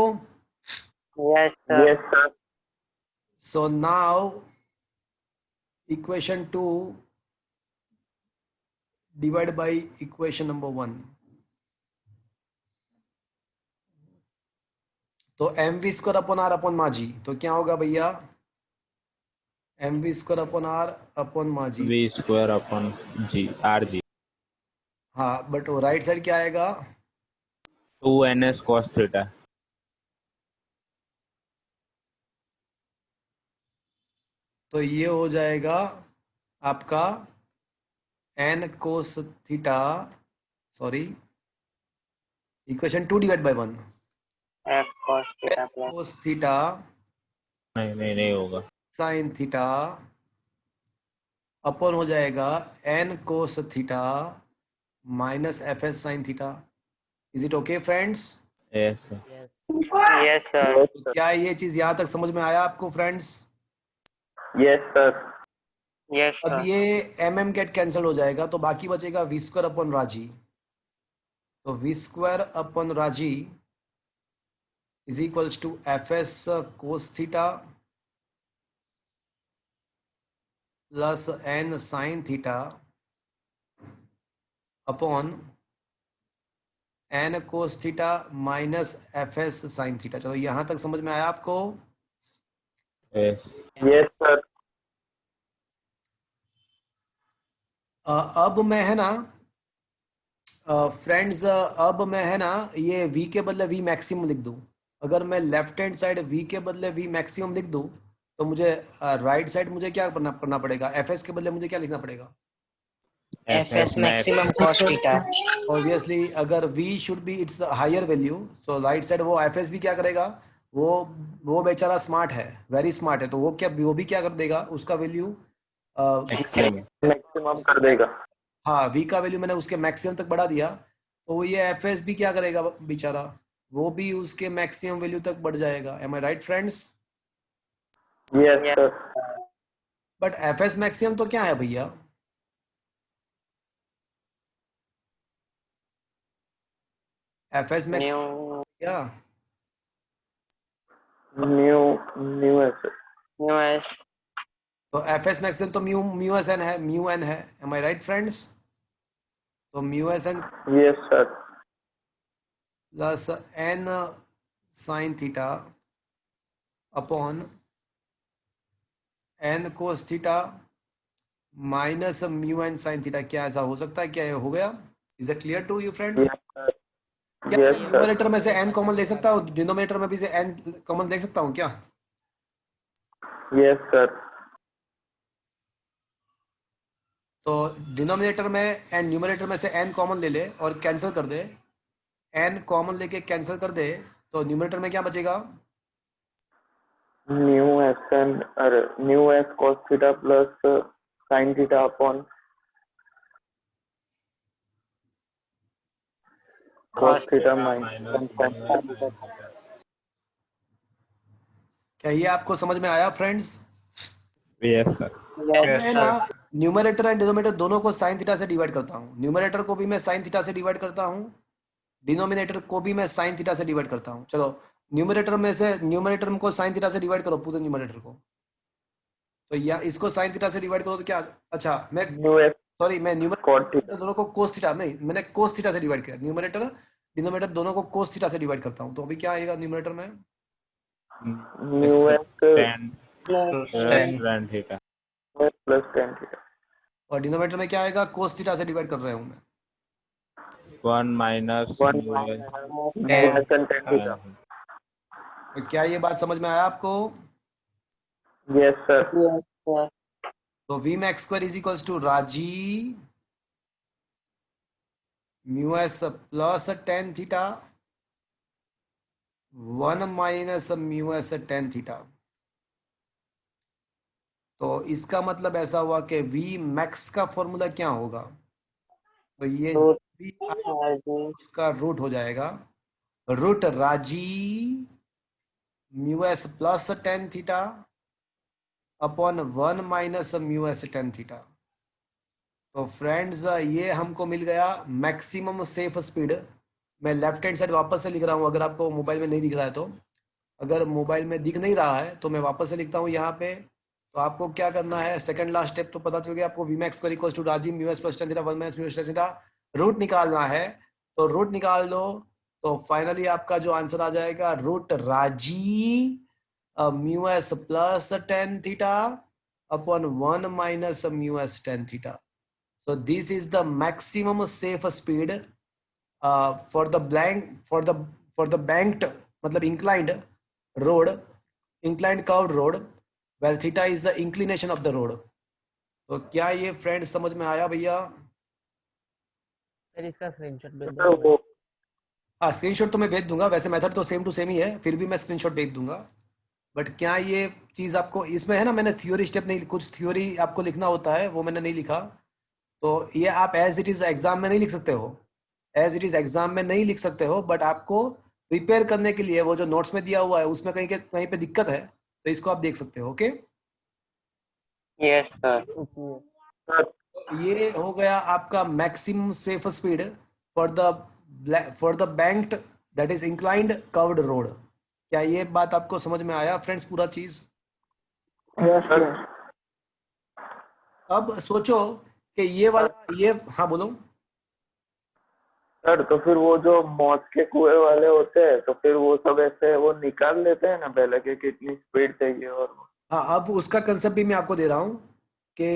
Yes, sir. Yes, sir. So now equation 2 divide by equation number 1। तो M V square upon R upon M G, तो क्या होगा भैया? M V square upon R upon M G. v square upon g rg। हाँ बट वो right side क्या आएगा? 2ns cos theta। तो ये हो जाएगा आपका N cos theta, sorry equation 2 divide by 1 F cos theta plus cos theta नहीं होगा। साइन थीटा अपॉन हो जाएगा N cos theta minus F S sine theta. Is it okay friends? yes sir। Yes. Yes, sir. Yes, तो sir. क्या ये चीज यहाँ तक समझ में आया आपको फ्रेंड्स? Yes, sir. Yes, अब sir. ये एम एम गेट कैंसिल हो जाएगा तो बाकी बचेगा वी स्क्वायर अपॉन राजी। तो V square upon R G is equals to F S cos theta plus N sine theta upon N cos theta minus F S sine theta. चलो यहां तक समझ में आया आपको? yes Yes, sir. अब मैं है ना फ्रेंड्स, अब मैं है ना ये v के बदले v मैक्सिमम लिख दूं। अगर मैं लेफ्ट हैंड साइड v के बदले v मैक्सिमम लिख दूं तो मुझे राइट साइड मुझे क्या करना पड़ेगा? fs के बदले मुझे क्या लिखना पड़ेगा? fs maximum cos theta। Obviously अगर v should be its higher value, तो राइट साइड वो fs भी क्या करेगा? वो बेचारा स्मार्ट है, वेरी स्मार्ट है, तो वो भी क्या कर देगा? उसका वैल्यू maximum। Maximum कर देगा। हाँ v का वैल्यू मैंने उसके मैक्सिमम तक बढ़ा दिया, तो ये fs भी क्या करेगा बेचारा? वो भी उसके मैक्सिमम वैल्यू तक बढ़ जाएगा। Am I right friends? Yes, sir. But fs maximum तो क्या है भैया? fs मैक्सिमम New क्या? New है sir. Mu S. तो एफ एस मैक्सिमम तो म्यू म्यू एस एन है, म्यू एन है, एम आई राइट फ्रेंड्स? तो mu S N Yes, sir. Plus N sine theta upon N cos theta minus mu N sine theta. क्या ऐसा हो सकता है? क्या ये हो गया? Is it clear to you friends? Yes, sir. क्या Yes, sir. न्यूमरेटर में से एन कॉमन ले सकता हूँ, डिनोमिनेटर में भी से एन कॉमन ले सकता हूँ क्या? Yes, sir. तो डिनोमिनेटर में एंड न्यूमरेटर में से एन कॉमन ले ले और कैंसिल कर दे। एन कॉमन लेके कैंसिल कर दे तो न्यूमरेटर में क्या बचेगा? Mu Sn or mu S cos theta plus sin theta upon cos theta minus sin theta. क्या ये आपको समझ में आया फ्रेंड्स? Yes, sir. Yes, मैं sir. ना न्यूमरेटर एंड डिनोमिनेटर दोनों को साइन थीटा से डिवाइड करता हूँ। न्यूमरेटर को भी मैं साइन थीटा से डिवाइड करता हूँ, डिनोमिनेटर को भी मैं साइन थीटा से डिवाइड करता हूँ। चलो न्यूमरेटर में से न्यूमरेटर को साइन थीटा से डिवाइड करो, पूरे न्यूमरेटर को। तो या इसको साइन थीटा से डिवाइड करो तो क्या? अच्छा मैं Mu S सॉरी मैं cot न्यूमरेटर theta. दोनों को कोस थीटा नहीं, मैंने कोस थीटा से डिवाइड किया। न्यूमरेटर डिनोमिनेटर दोनों को कोस थीटा से डिवाइड करता हूँ। तो अभी क्या आएगा न्यूमरेटर में? Mu S Tan Plus tan theta. plus tan theta. और डिनोमिनेटर में क्या आएगा? कोस थीटा से डिवाइड कर रहा हूँ मैं। 1 minus 1 mu S mu S and tan theta. तो क्या ये बात समझ में आया आपको? Yes, sir. Yes, sir. तो V max square is equals to R G mu S plus tan theta 1 minus mu S tan theta. तो इसका मतलब ऐसा हुआ कि वी मैक्स का फॉर्मूला क्या होगा? तो ये Root भी RG. उसका रूट हो जाएगा root R G mu S plus tan theta upon 1 minus mu S tan theta. तो फ्रेंड्स ये हमको मिल गया मैक्सिमम सेफ स्पीड। मैं लेफ्ट हैंड साइड वापस से लिख रहा हूँ, अगर आपको मोबाइल में नहीं दिख रहा है तो। अगर मोबाइल में दिख नहीं रहा है तो मैं वापस से लिखता हूँ यहाँ पे। तो आपको क्या करना है, सेकंड लास्ट स्टेप तो पता चल गया आपको। V max equal to R G mu S plus tan theta 1 minus mu S tan theta root निकालना है। तो रूट निकाल लो तो फाइनली आपका जो आंसर आ जाएगा root R G mu S plus tan theta upon 1 minus mu S tan theta. So this is the maximum safe speed for the banked मतलब inclined road, inclined curved road where theta is the inclination of the road. तो क्या ये friends समझ में आया भैया? Sir इसका screenshot भेज Sir, दो। वो हाँ स्क्रीनशॉट तो मैं भेज दूंगा, वैसे मेथड तो सेम टू सेम ही है, फिर भी मैं स्क्रीनशॉट भेज दूंगा। बट क्या ये चीज आपको इसमें है ना, मैंने थ्योरी स्टेप नहीं, कुछ थ्योरी आपको लिखना होता है वो मैंने नहीं लिखा। तो ये आप एज इट इज एग्जाम में नहीं लिख सकते हो, एज इट इज एग्जाम में नहीं लिख सकते हो, बट आपको प्रिपेयर करने के लिए वो जो नोट्स में दिया हुआ है उसमें कहीं पे दिक्कत है तो इसको आप देख सकते हो। Okay Yes, sir. तो ये हो गया आपका maximum safe speed for the banked that is inclined curved road. क्या ये बात आपको समझ में आया फ्रेंड्स पूरा चीज? Yes, sir. yes. अब सोचो कि ये वाला ये हाँ बोलो। सर तो फिर वो जो मौत के कुएं वाले होते हैं तो फिर वो सब ऐसे वो निकाल लेते हैं ना पहले कि कितनी स्पीड चाहिए और हाँ अब उसका कंसेप्ट भी मैं आपको दे रहा हूँ कि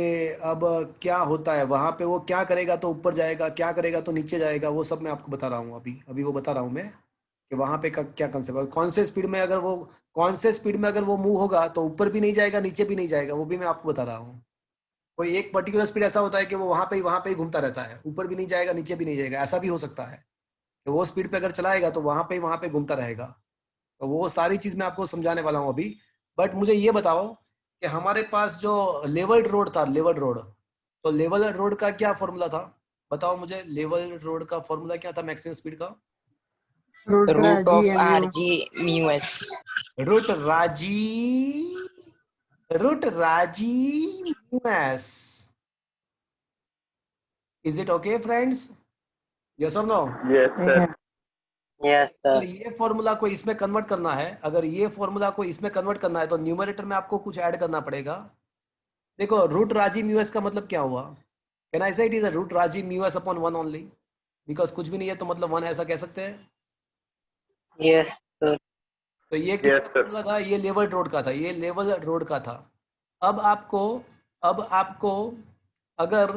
अब क्या होता है वहां पे, वो क्या करेगा तो ऊपर जाएगा, क्या करेगा तो नीचे जाएगा, वो सब मैं आपको बता रहा हूँ। अभी वो बता रहा हूँ मैं कि वहां पे क्या कंसेप्ट है। कौन से स्पीड में अगर वो मूव होगा तो ऊपर भी नहीं जाएगा नीचे भी नहीं जाएगा, वो भी मैं आपको बता रहा हूँ। कोई एक पर्टिकुलर स्पीड ऐसा होता है कि वो वहां पे ही घूमता रहता है, ऊपर भी नहीं जाएगा नीचे भी नहीं जाएगा। ऐसा भी हो सकता है कि वो स्पीड पे अगर चलाएगा तो वहां पे घूमता रहेगा। तो वो सारी चीज मैं आपको समझाने वाला हूँ अभी। बट मुझे ये बताओ कि हमारे पास जो लेवल्ड रोड था, लेवल्ड रोड, तो लेवल्ड रोड का क्या फॉर्मूला था? बताओ मुझे, लेवल्ड रोड का फॉर्मूला क्या था मैक्सिमम स्पीड का? Root Root of Raji and RG mu S. Root R G mu S. Is it okay friends? Yes और नो? यस सर Yes, अगर sir. ये फॉर्मूला को इसमें कन्वर्ट करना है, अगर ये फॉर्मूला को इसमें कन्वर्ट करना है तो न्यूमरेटर में आपको कुछ ऐड करना पड़ेगा। देखो रूट राजी म्यू एस का मतलब क्या हुआ? कैन आई से it is a root R G mu S upon 1 only? Because कुछ भी नहीं है तो मतलब 1 ऐसा कह सकते हैं। Yes, sir. तो ये Yes, किसका sir. फॉर्मूला था? ये लेवल रोड का था, ये लेवल रोड का था। अब आपको अगर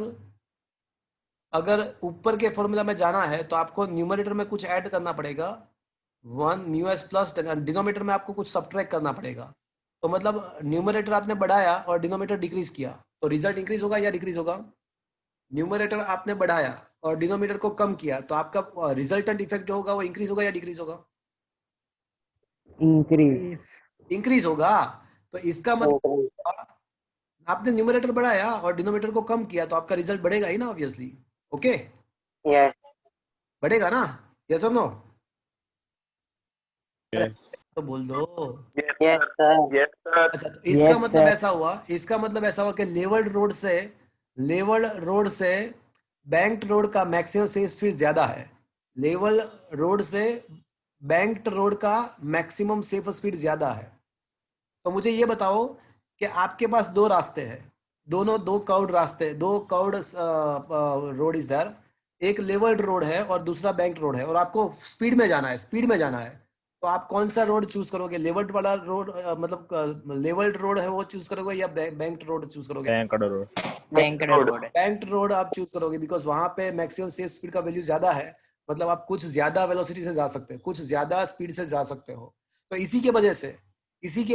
अगर ऊपर के फॉर्मूला में जाना है तो आपको न्यूमरेटर में कुछ ऐड करना पड़ेगा 1 म्यू एस प्लस, डिनोमिनेटर में आपको कुछ सब्ट्रैक्ट करना पड़ेगा। तो मतलब न्यूमरेटर आपने बढ़ाया और डिनोमिनेटर डिक्रीज किया तो रिजल्ट इंक्रीज होगा या डिक्रीज होगा? न्यूमरेटर आपने बढ़ाया और डिनोमिनेटर को कम किया तो आपका रिजल्टेंट इफेक्ट जो होगा वो इंक्रीज होगा या डिक्रीज होगा? इंक्रीज। इंक्रीज होगा। तो इसका Increase. मतलब आपने न्यूमरेटर बढ़ाया और डिनोमिनेटर को कम किया तो आपका रिजल्ट बढ़ेगा ही ना, ऑब्वियसली। Okay, Yes. बढ़ेगा ना? यस और नो? Yes. तो बोल दो। Yes, Yes, sir. sir. Yes, sir. अच्छा, तो इसका Yes, मतलब sir. ऐसा हुआ कि लेवल रोड से बैंक्ड रोड का मैक्सिमम सेफ स्पीड ज्यादा है। लेवल रोड से बैंक्ड रोड का मैक्सिमम सेफ स्पीड ज्यादा है। तो मुझे ये बताओ कि आपके पास दो रास्ते हैं, दो कर्व्ड रास्ते, दो कर्व्ड रोड इज देयर। एक लेवल्ड रोड है और दूसरा बैंक्ड रोड है और आपको स्पीड में जाना है। तो आप कौन सा रोड चूज करोगे? लेवल्ड वाला रोड, मतलब लेवल्ड रोड है वो चूज करोगे या बैंक्ड रोड चूज करोगे? Bank road. Bank road banked road आप चूज करोगे बिकॉज वहां पे मैक्सिमम सेफ स्पीड का वैल्यू ज्यादा है। मतलब आप कुछ ज्यादा वेलोसिटी से जा सकते हो, कुछ ज्यादा स्पीड से जा सकते हो। तो इसी के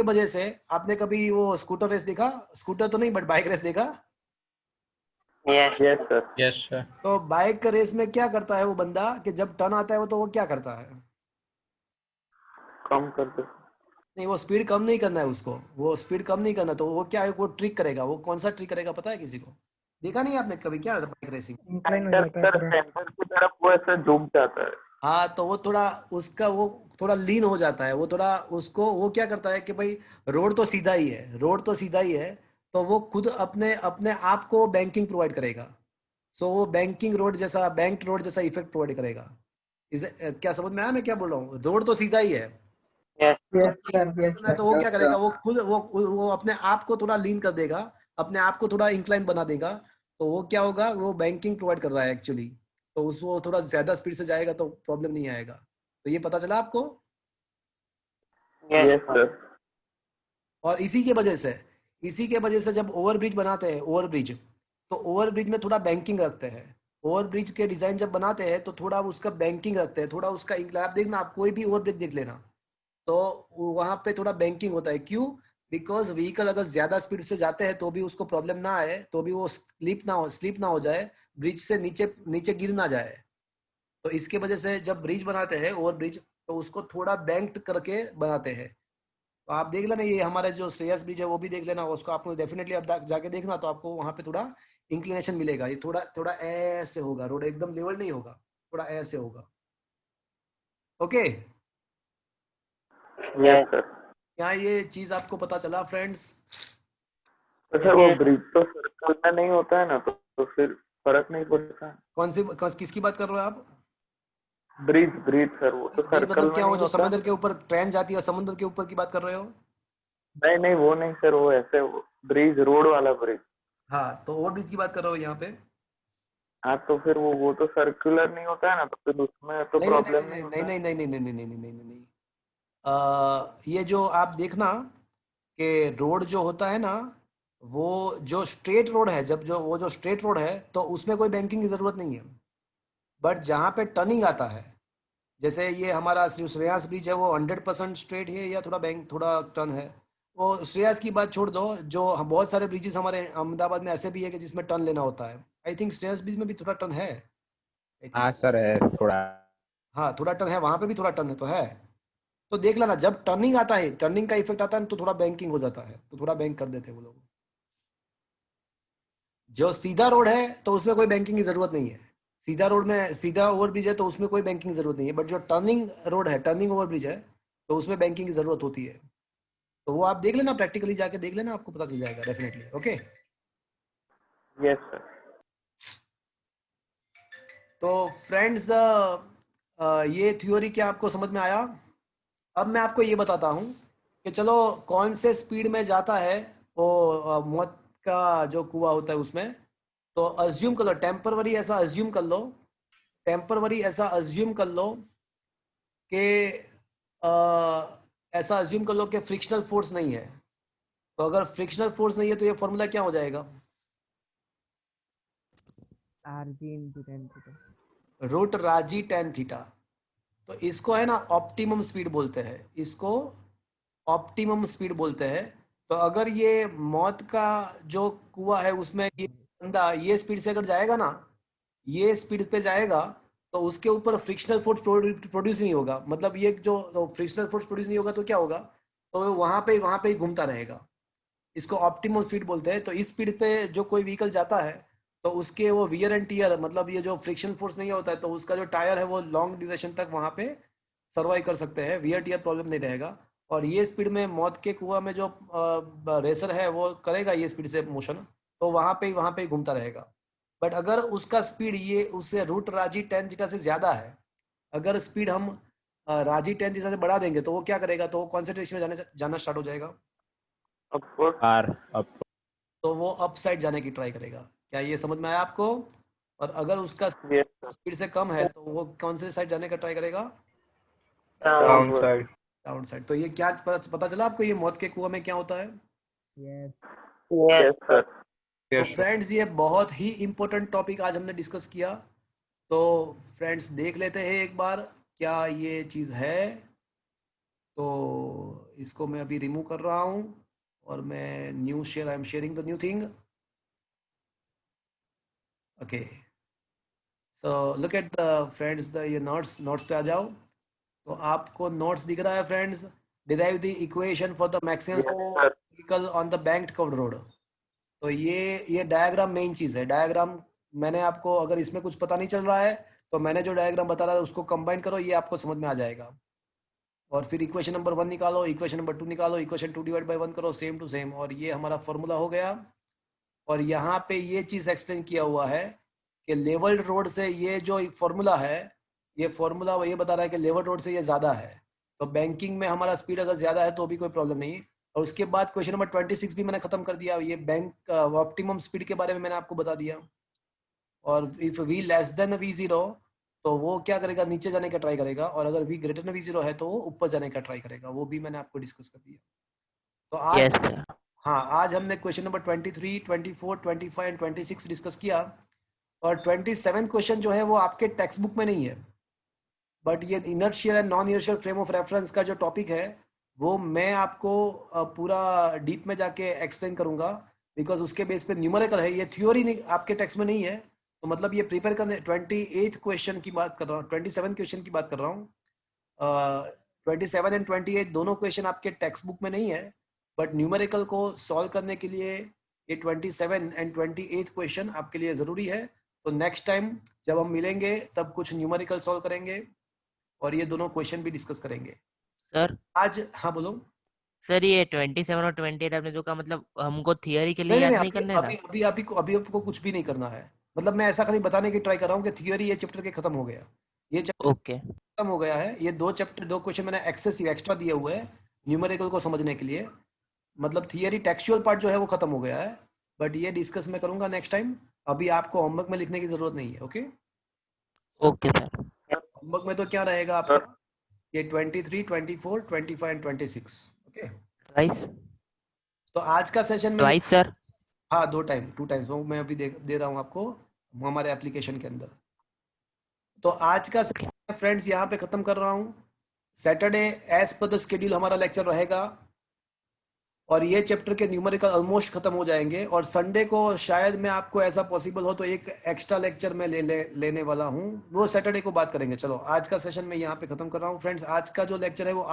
वजह से आपने कभी वो स्कूटर रेस देखा? स्कूटर तो नहीं बट बाइक रेस देखा? Yes. Yes, sir. Yes, sir. तो बाइक रेस में क्या करता है वो बंदा कि जब टर्न आता है वो, तो वो क्या करता है? कम कर दो. नहीं, वो स्पीड कम नहीं करना है उसको, वो स्पीड कम नहीं करना। तो वो क्या है, वो ट्रिक करेगा। वो कौन सा ट्रिक करेगा पता है किसी को? देखा नहीं आपने कभी क्या बाइक रेसिंग? इंक्लाइन हो Center, जाता है sir, पूरा। center की तरफ वो ऐसे झुक जाता है. हाँ, तो वो थोड़ा लीन हो जाता है। वो थोड़ा उसको वो क्या करता है कि भाई रोड तो सीधा ही है, तो वो खुद अपने अपने आप को बैंकिंग प्रोवाइड करेगा। सो वो बैंकिंग रोड जैसा, बैंक रोड जैसा इफेक्ट प्रोवाइड करेगा। क्या समझ में आया मैं क्या बोल रहा हूँ? रोड तो सीधा ही है, Yes. यस सर, यस तो सर। वो क्या करेगा, वो खुद वो अपने आप को थोड़ा लीन कर देगा, अपने आप को थोड़ा इंक्लाइन बना देगा। तो वो क्या होगा, वो बैंकिंग प्रोवाइड कर रहा है एक्चुअली। तो उसको थोड़ा ज्यादा स्पीड से जाएगा तो प्रॉब्लम नहीं आएगा। तो ये पता चला आपको? Yes, Yes, sir. sir. और इसी के वजह से जब ओवरब्रिज बनाते हैं, तो ओवरब्रिज में थोड़ा बैंकिंग रखते हैं। ओवरब्रिज के डिजाइन जब बनाते हैं तो थोड़ा उसका बैंकिंग रखते हैं, थोड़ा उसका आप देखना, आप कोई भी ओवरब्रिज देख लेना तो वहां पे थोड़ा बैंकिंग होता है। क्यों? बिकॉज व्हीकल अगर ज्यादा स्पीड से जाते हैं तो भी उसको प्रॉब्लम ना आए, तो भी वो स्लिप ना हो जाए, ब्रिज से नीचे नीचे गिर ना जाए। तो इसके वजह से जब ब्रिज बनाते हैं, ओवर ब्रिज, तो उसको थोड़ा बैंक्ड करके बनाते हैं। तो आप देख लेना, ये हमारा जो श्रेयस ब्रिज है वो भी देख लेना, उसको आपको डेफिनेटली आप जाके देखना, तो आपको वहां पे थोड़ा इंक्लिनेशन मिलेगा। ये थोड़ा थोड़ा ऐसे होगा, रोड एकदम लेवल नहीं होगा, थोड़ा ऐसे होगा। Okay, Yes, sir. क्या ये चीज आपको पता चला फ्रेंड्स? तो सर वो Yes. ब्रिज तो सर्कल में नहीं होता है ना, तो फिर फर्क नहीं पड़ता. किसकी बात कर रहे हो आप? ब्रिज सर, वो तो ब्रिज सर्कल मतलब में क्या, वो नहीं जो होता. समुद्र के ऊपर ट्रेन जाती है, समुद्र के ऊपर की बात कर रहे हो? नहीं वो नहीं सर, वो ऐसे ब्रिज, रोड वाला ब्रिज. हाँ, तो ओवर ब्रिज की बात कर रहे हो यहाँ पे? हाँ, तो फिर वो तो सर्कुलर नहीं होता है ना, तो फिर उसमें तो नहीं प्रॉब्लम नहीं नहीं नहीं होता. नहीं नहीं नहीं नहीं नहीं नहीं नहीं नहीं नहीं। ये जो आप देखना कि रोड जो होता है ना, वो जो स्ट्रेट रोड है, वो जो स्ट्रेट रोड है तो उसमें कोई बैंकिंग की जरूरत नहीं है। बट जहाँ पे टर्निंग आता है, जैसे ये हमारा श्रेयास ब्रिज है, वो 100% स्ट्रेट है या थोड़ा टर्न है? वो श्रेयास की बात छोड़ दो, जो बहुत सारे ब्रिजेस हमारे अहमदाबाद में ऐसे भी है कि जिसमें टर्न लेना होता है। आई थिंक श्रेयास ब्रिज में भी थोड़ा टर्न है, I think। हाँ सर है थोड़ा. हाँ, थोड़ा टर्न है, वहां पे भी थोड़ा टर्न है तो है। तो देख लेना, जब टर्निंग आता है, टर्निंग का इफेक्ट आता है तो थोड़ा बैंकिंग हो जाता है, तो थोड़ा बैंक कर देते हैं वो लोग। जो सीधा रोड है तो उसमें कोई बैंकिंग की जरूरत नहीं है। सीधा रोड में, सीधा ओवरब्रिज है तो उसमें कोई बैंकिंग की जरूरत नहीं है। बट जो टर्निंग रोड है, टर्निंग ओवरब्रिज है, तो उसमें बैंकिंग की जरूरत होती है। तो वो आप देख लेना, प्रैक्टिकली जाके देख लेना, आपको पता चल जाएगा डेफिनेटली। Okay, yes sir. तो फ्रेंड्स, ये थ्योरी क्या आपको समझ में आया? अब मैं आपको ये बताता हूँ कि चलो कौन से स्पीड में जाता है वो मौत का जो कुआं होता है उसमें। तो अज्यूम कर लो, टेम्परवरी ऐसा अज्यूम कर लो, टेम्परवरी ऐसा अज्यूम कर लो कि ऐसा अज्यूम कर लो कि फ्रिक्शनल फोर्स नहीं है। तो अगर फ्रिक्शनल फोर्स नहीं है तो ये फॉर्मूला क्या हो जाएगा? RG into tan theta. Root R G tan theta. तो इसको है ना ऑप्टिमम स्पीड बोलते हैं, इसको ऑप्टिमम स्पीड बोलते हैं। तो अगर ये मौत का जो कुआं है उसमें ये बंदा ये स्पीड से अगर जाएगा ना, ये स्पीड पे जाएगा, तो उसके ऊपर फ्रिक्शनल फोर्स प्रोड्यूस नहीं होगा। मतलब ये जो फ्रिक्शनल फोर्स प्रोड्यूस नहीं होगा तो क्या होगा? तो वो वहां पे ही घूमता रहेगा। इसको ऑप्टिमम स्पीड बोलते हैं। तो इस स्पीड पे जो कोई व्हीकल जाता है तो उसके वो वियर एंड टीयर, मतलब ये जो फ्रिक्शन फोर्स नहीं होता है तो उसका जो टायर है वो लॉन्ग ड्यूरेशन तक वहां पे सर्वाइव कर सकते हैं, वियर टीयर प्रॉब्लम नहीं रहेगा। और ये स्पीड में मौत के कुआं में जो रेसर है वो करेगा ये स्पीड से मोशन, तो वहां पे ही घूमता रहेगा। बट अगर उसका स्पीड ये उससे रूट राजी टेन थीटा से ज्यादा है, अगर स्पीड हम राजी टेन थीटा से बढ़ा देंगे तो वो क्या करेगा? तो वो कॉन्सेंट्रेशन में जाना स्टार्ट हो जाएगा, अपवर्ड। R up. तो वो अप साइड जाने की ट्राई करेगा। क्या ये समझ में आया आपको? और अगर उसका यस सर। स्पीड से कम है तो वो कौन से साइड जाने का ट्राई करेगा? Down side. Down side. तो ये क्या पता चला आपको ये मौत के कुआं में क्या होता है? Yes. Yes. Yes sir. तो फ्रेंड्स ये बहुत ही इंपॉर्टेंट टॉपिक आज हमने डिस्कस किया। तो फ्रेंड्स देख लेते हैं एक बार क्या ये चीज़ है। तो इसको मैं अभी रिमूव कर रहा हूँ और मैं new share, I am sharing the new thing. Okay, so look at the friends, the ये नोट्स पे आ जाओ। तो आपको नोट्स दिख रहा है friends, derive the equation for the maximum sir. Vehicle on the banked covered road. तो ये डायग्राम मेन चीज़ है। डायग्राम मैंने आपको, अगर इसमें कुछ पता नहीं चल रहा है तो मैंने जो डायग्राम बता रहा है उसको कंबाइन करो, ये आपको समझ में आ जाएगा। और फिर इक्वेशन नंबर 1 निकालो, इक्वेशन नंबर 2 निकालो, इक्वेशन 2 डिवाइड बाय 1 करो, सेम टू सेम, और ये हमारा फॉर्मूला हो गया। और यहाँ पे ये चीज़ एक्सप्लेन किया हुआ है कि लेवल्ड रोड से ये जो फॉर्मूला है, ये फॉर्मूला ये बता रहा है कि लेवल्ड रोड से ये ज़्यादा है। तो बैंकिंग में हमारा स्पीड अगर ज़्यादा है तो भी कोई प्रॉब्लम नहीं। और उसके बाद क्वेश्चन नंबर 26 भी मैंने खत्म कर दिया। ये बैंक ऑप्टिमम स्पीड के बारे में मैंने आपको बता दिया। और if v less than v0 तो वो क्या करेगा? नीचे जाने का ट्राई करेगा। और अगर v ग्रेटर देन v0 है तो वो ऊपर जाने का ट्राई करेगा। वो भी मैंने आपको डिस्कस कर दिया। तो आज Yes, sir. हाँ, आज हमने क्वेश्चन नंबर 23, 24, 25 एंड 26 डिस्कस किया। और 27 क्वेश्चन जो है वो आपके टेक्स्ट बुक में नहीं है, बट ये inertial and non inertial frame of reference का जो टॉपिक है वो मैं आपको पूरा डीप में जाके एक्सप्लेन करूंगा, बिकॉज उसके बेस पे न्यूमेरिकल है। ये थ्योरी नहीं, आपके टेक्स्ट में नहीं है। तो मतलब ये प्रिपेयर करने 28 क्वेश्चन की बात कर रहा हूँ, 27 क्वेश्चन की बात कर रहा हूँ। 27 एंड 28 दोनों क्वेश्चन आपके टेक्स्ट बुक में नहीं है, बट न्यूमेरिकल को सॉल्व करने के लिए ये 27 एंड 28 क्वेश्चन आपके लिए ज़रूरी है। तो नेक्स्ट टाइम जब हम मिलेंगे तब कुछ न्यूमेरिकल सॉल्व करेंगे और ये दोनों क्वेश्चन भी डिस्कस करेंगे सर आज। हाँ बोलो। सर ये 27 और 28 आपने जो कहा, मतलब हमको थियरी के लिए नहीं याद नहीं, नहीं अभी करना है ना? अभी आपको कुछ भी नहीं करना है। मतलब मैं ऐसा खाली बताने की ट्राई कर रहा हूँ कि थियोरी ये चैप्टर के खत्म हो गया, ये चैप्टर ओके। खत्म हो गया है। ये दो क्वेश्चन मैंने एक्सेसिव एक्स्ट्रा दिए हुए हैं न्यूमेरिकल को समझने के लिए। मतलब थियरी टेक्सचुअल पार्ट जो है वो खत्म हो गया है, बट ये डिस्कस मैं करूंगा नेक्स्ट टाइम। अभी आपको होमवर्क में लिखने की जरूरत नहीं है। Okay, okay sir. होमवर्क में तो क्या रहेगा आपका? ये 23, 24, 25 एंड 26। ओके, ट्वाइस तो आज का सेशन में ट्वाइस सर। हाँ 2 टाइम्स वो मैं अभी दे रहा हूँ आपको हमारे एप्लीकेशन के अंदर। तो आज का सेशन फ्रेंड्स यहाँ पे खत्म कर रहा हूँ। Saturday as per the schedule हमारा लेक्चर रहेगा और ये चैप्टर के न्यूमेरिकल ऑलमोस्ट खत्म हो जाएंगे। और संडे को शायद मैं आपको ऐसा पॉसिबल हो तो एक एक्स्ट्रा लेक्चर मैं लेने वाला हूँ, वो सैटरडे को बात करेंगे। चलो आज का सेशन मैं यहाँ पे खत्म कर रहा हूँ फ्रेंड्स। आज का जो लेक्चर है वो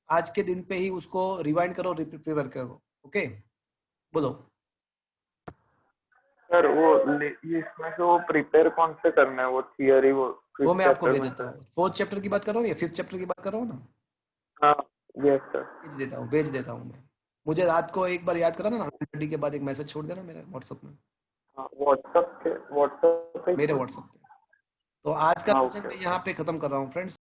आज के दिन पे ही उसको रिवाइंड करो, प्रिपेयर करो। ओके, बोलो। सर ये इसमें से वो प्रिपेयर कौन से करना है? वो थियरी वो मैं आपको भेज देता है। हूँ। 4th चैप्टर की बात कर रहा हूँ या 5th चैप्टर की बात कर रहा हूँ ना, हाँ यस सर। भेज देता हूँ मैं। मुझे रात को एक बार याद कराना ना, 9:30 के बाद एक मैसेज छोड़ देना मेरे व्हाट्सएप में, हाँ व्हाट्सएप पे मेरे व्हाट्सएप पे। तो आज का हाँ, सेशन okay. मैं यहाँ पे खत्म कर रहा हूँ फ्रेंड्स।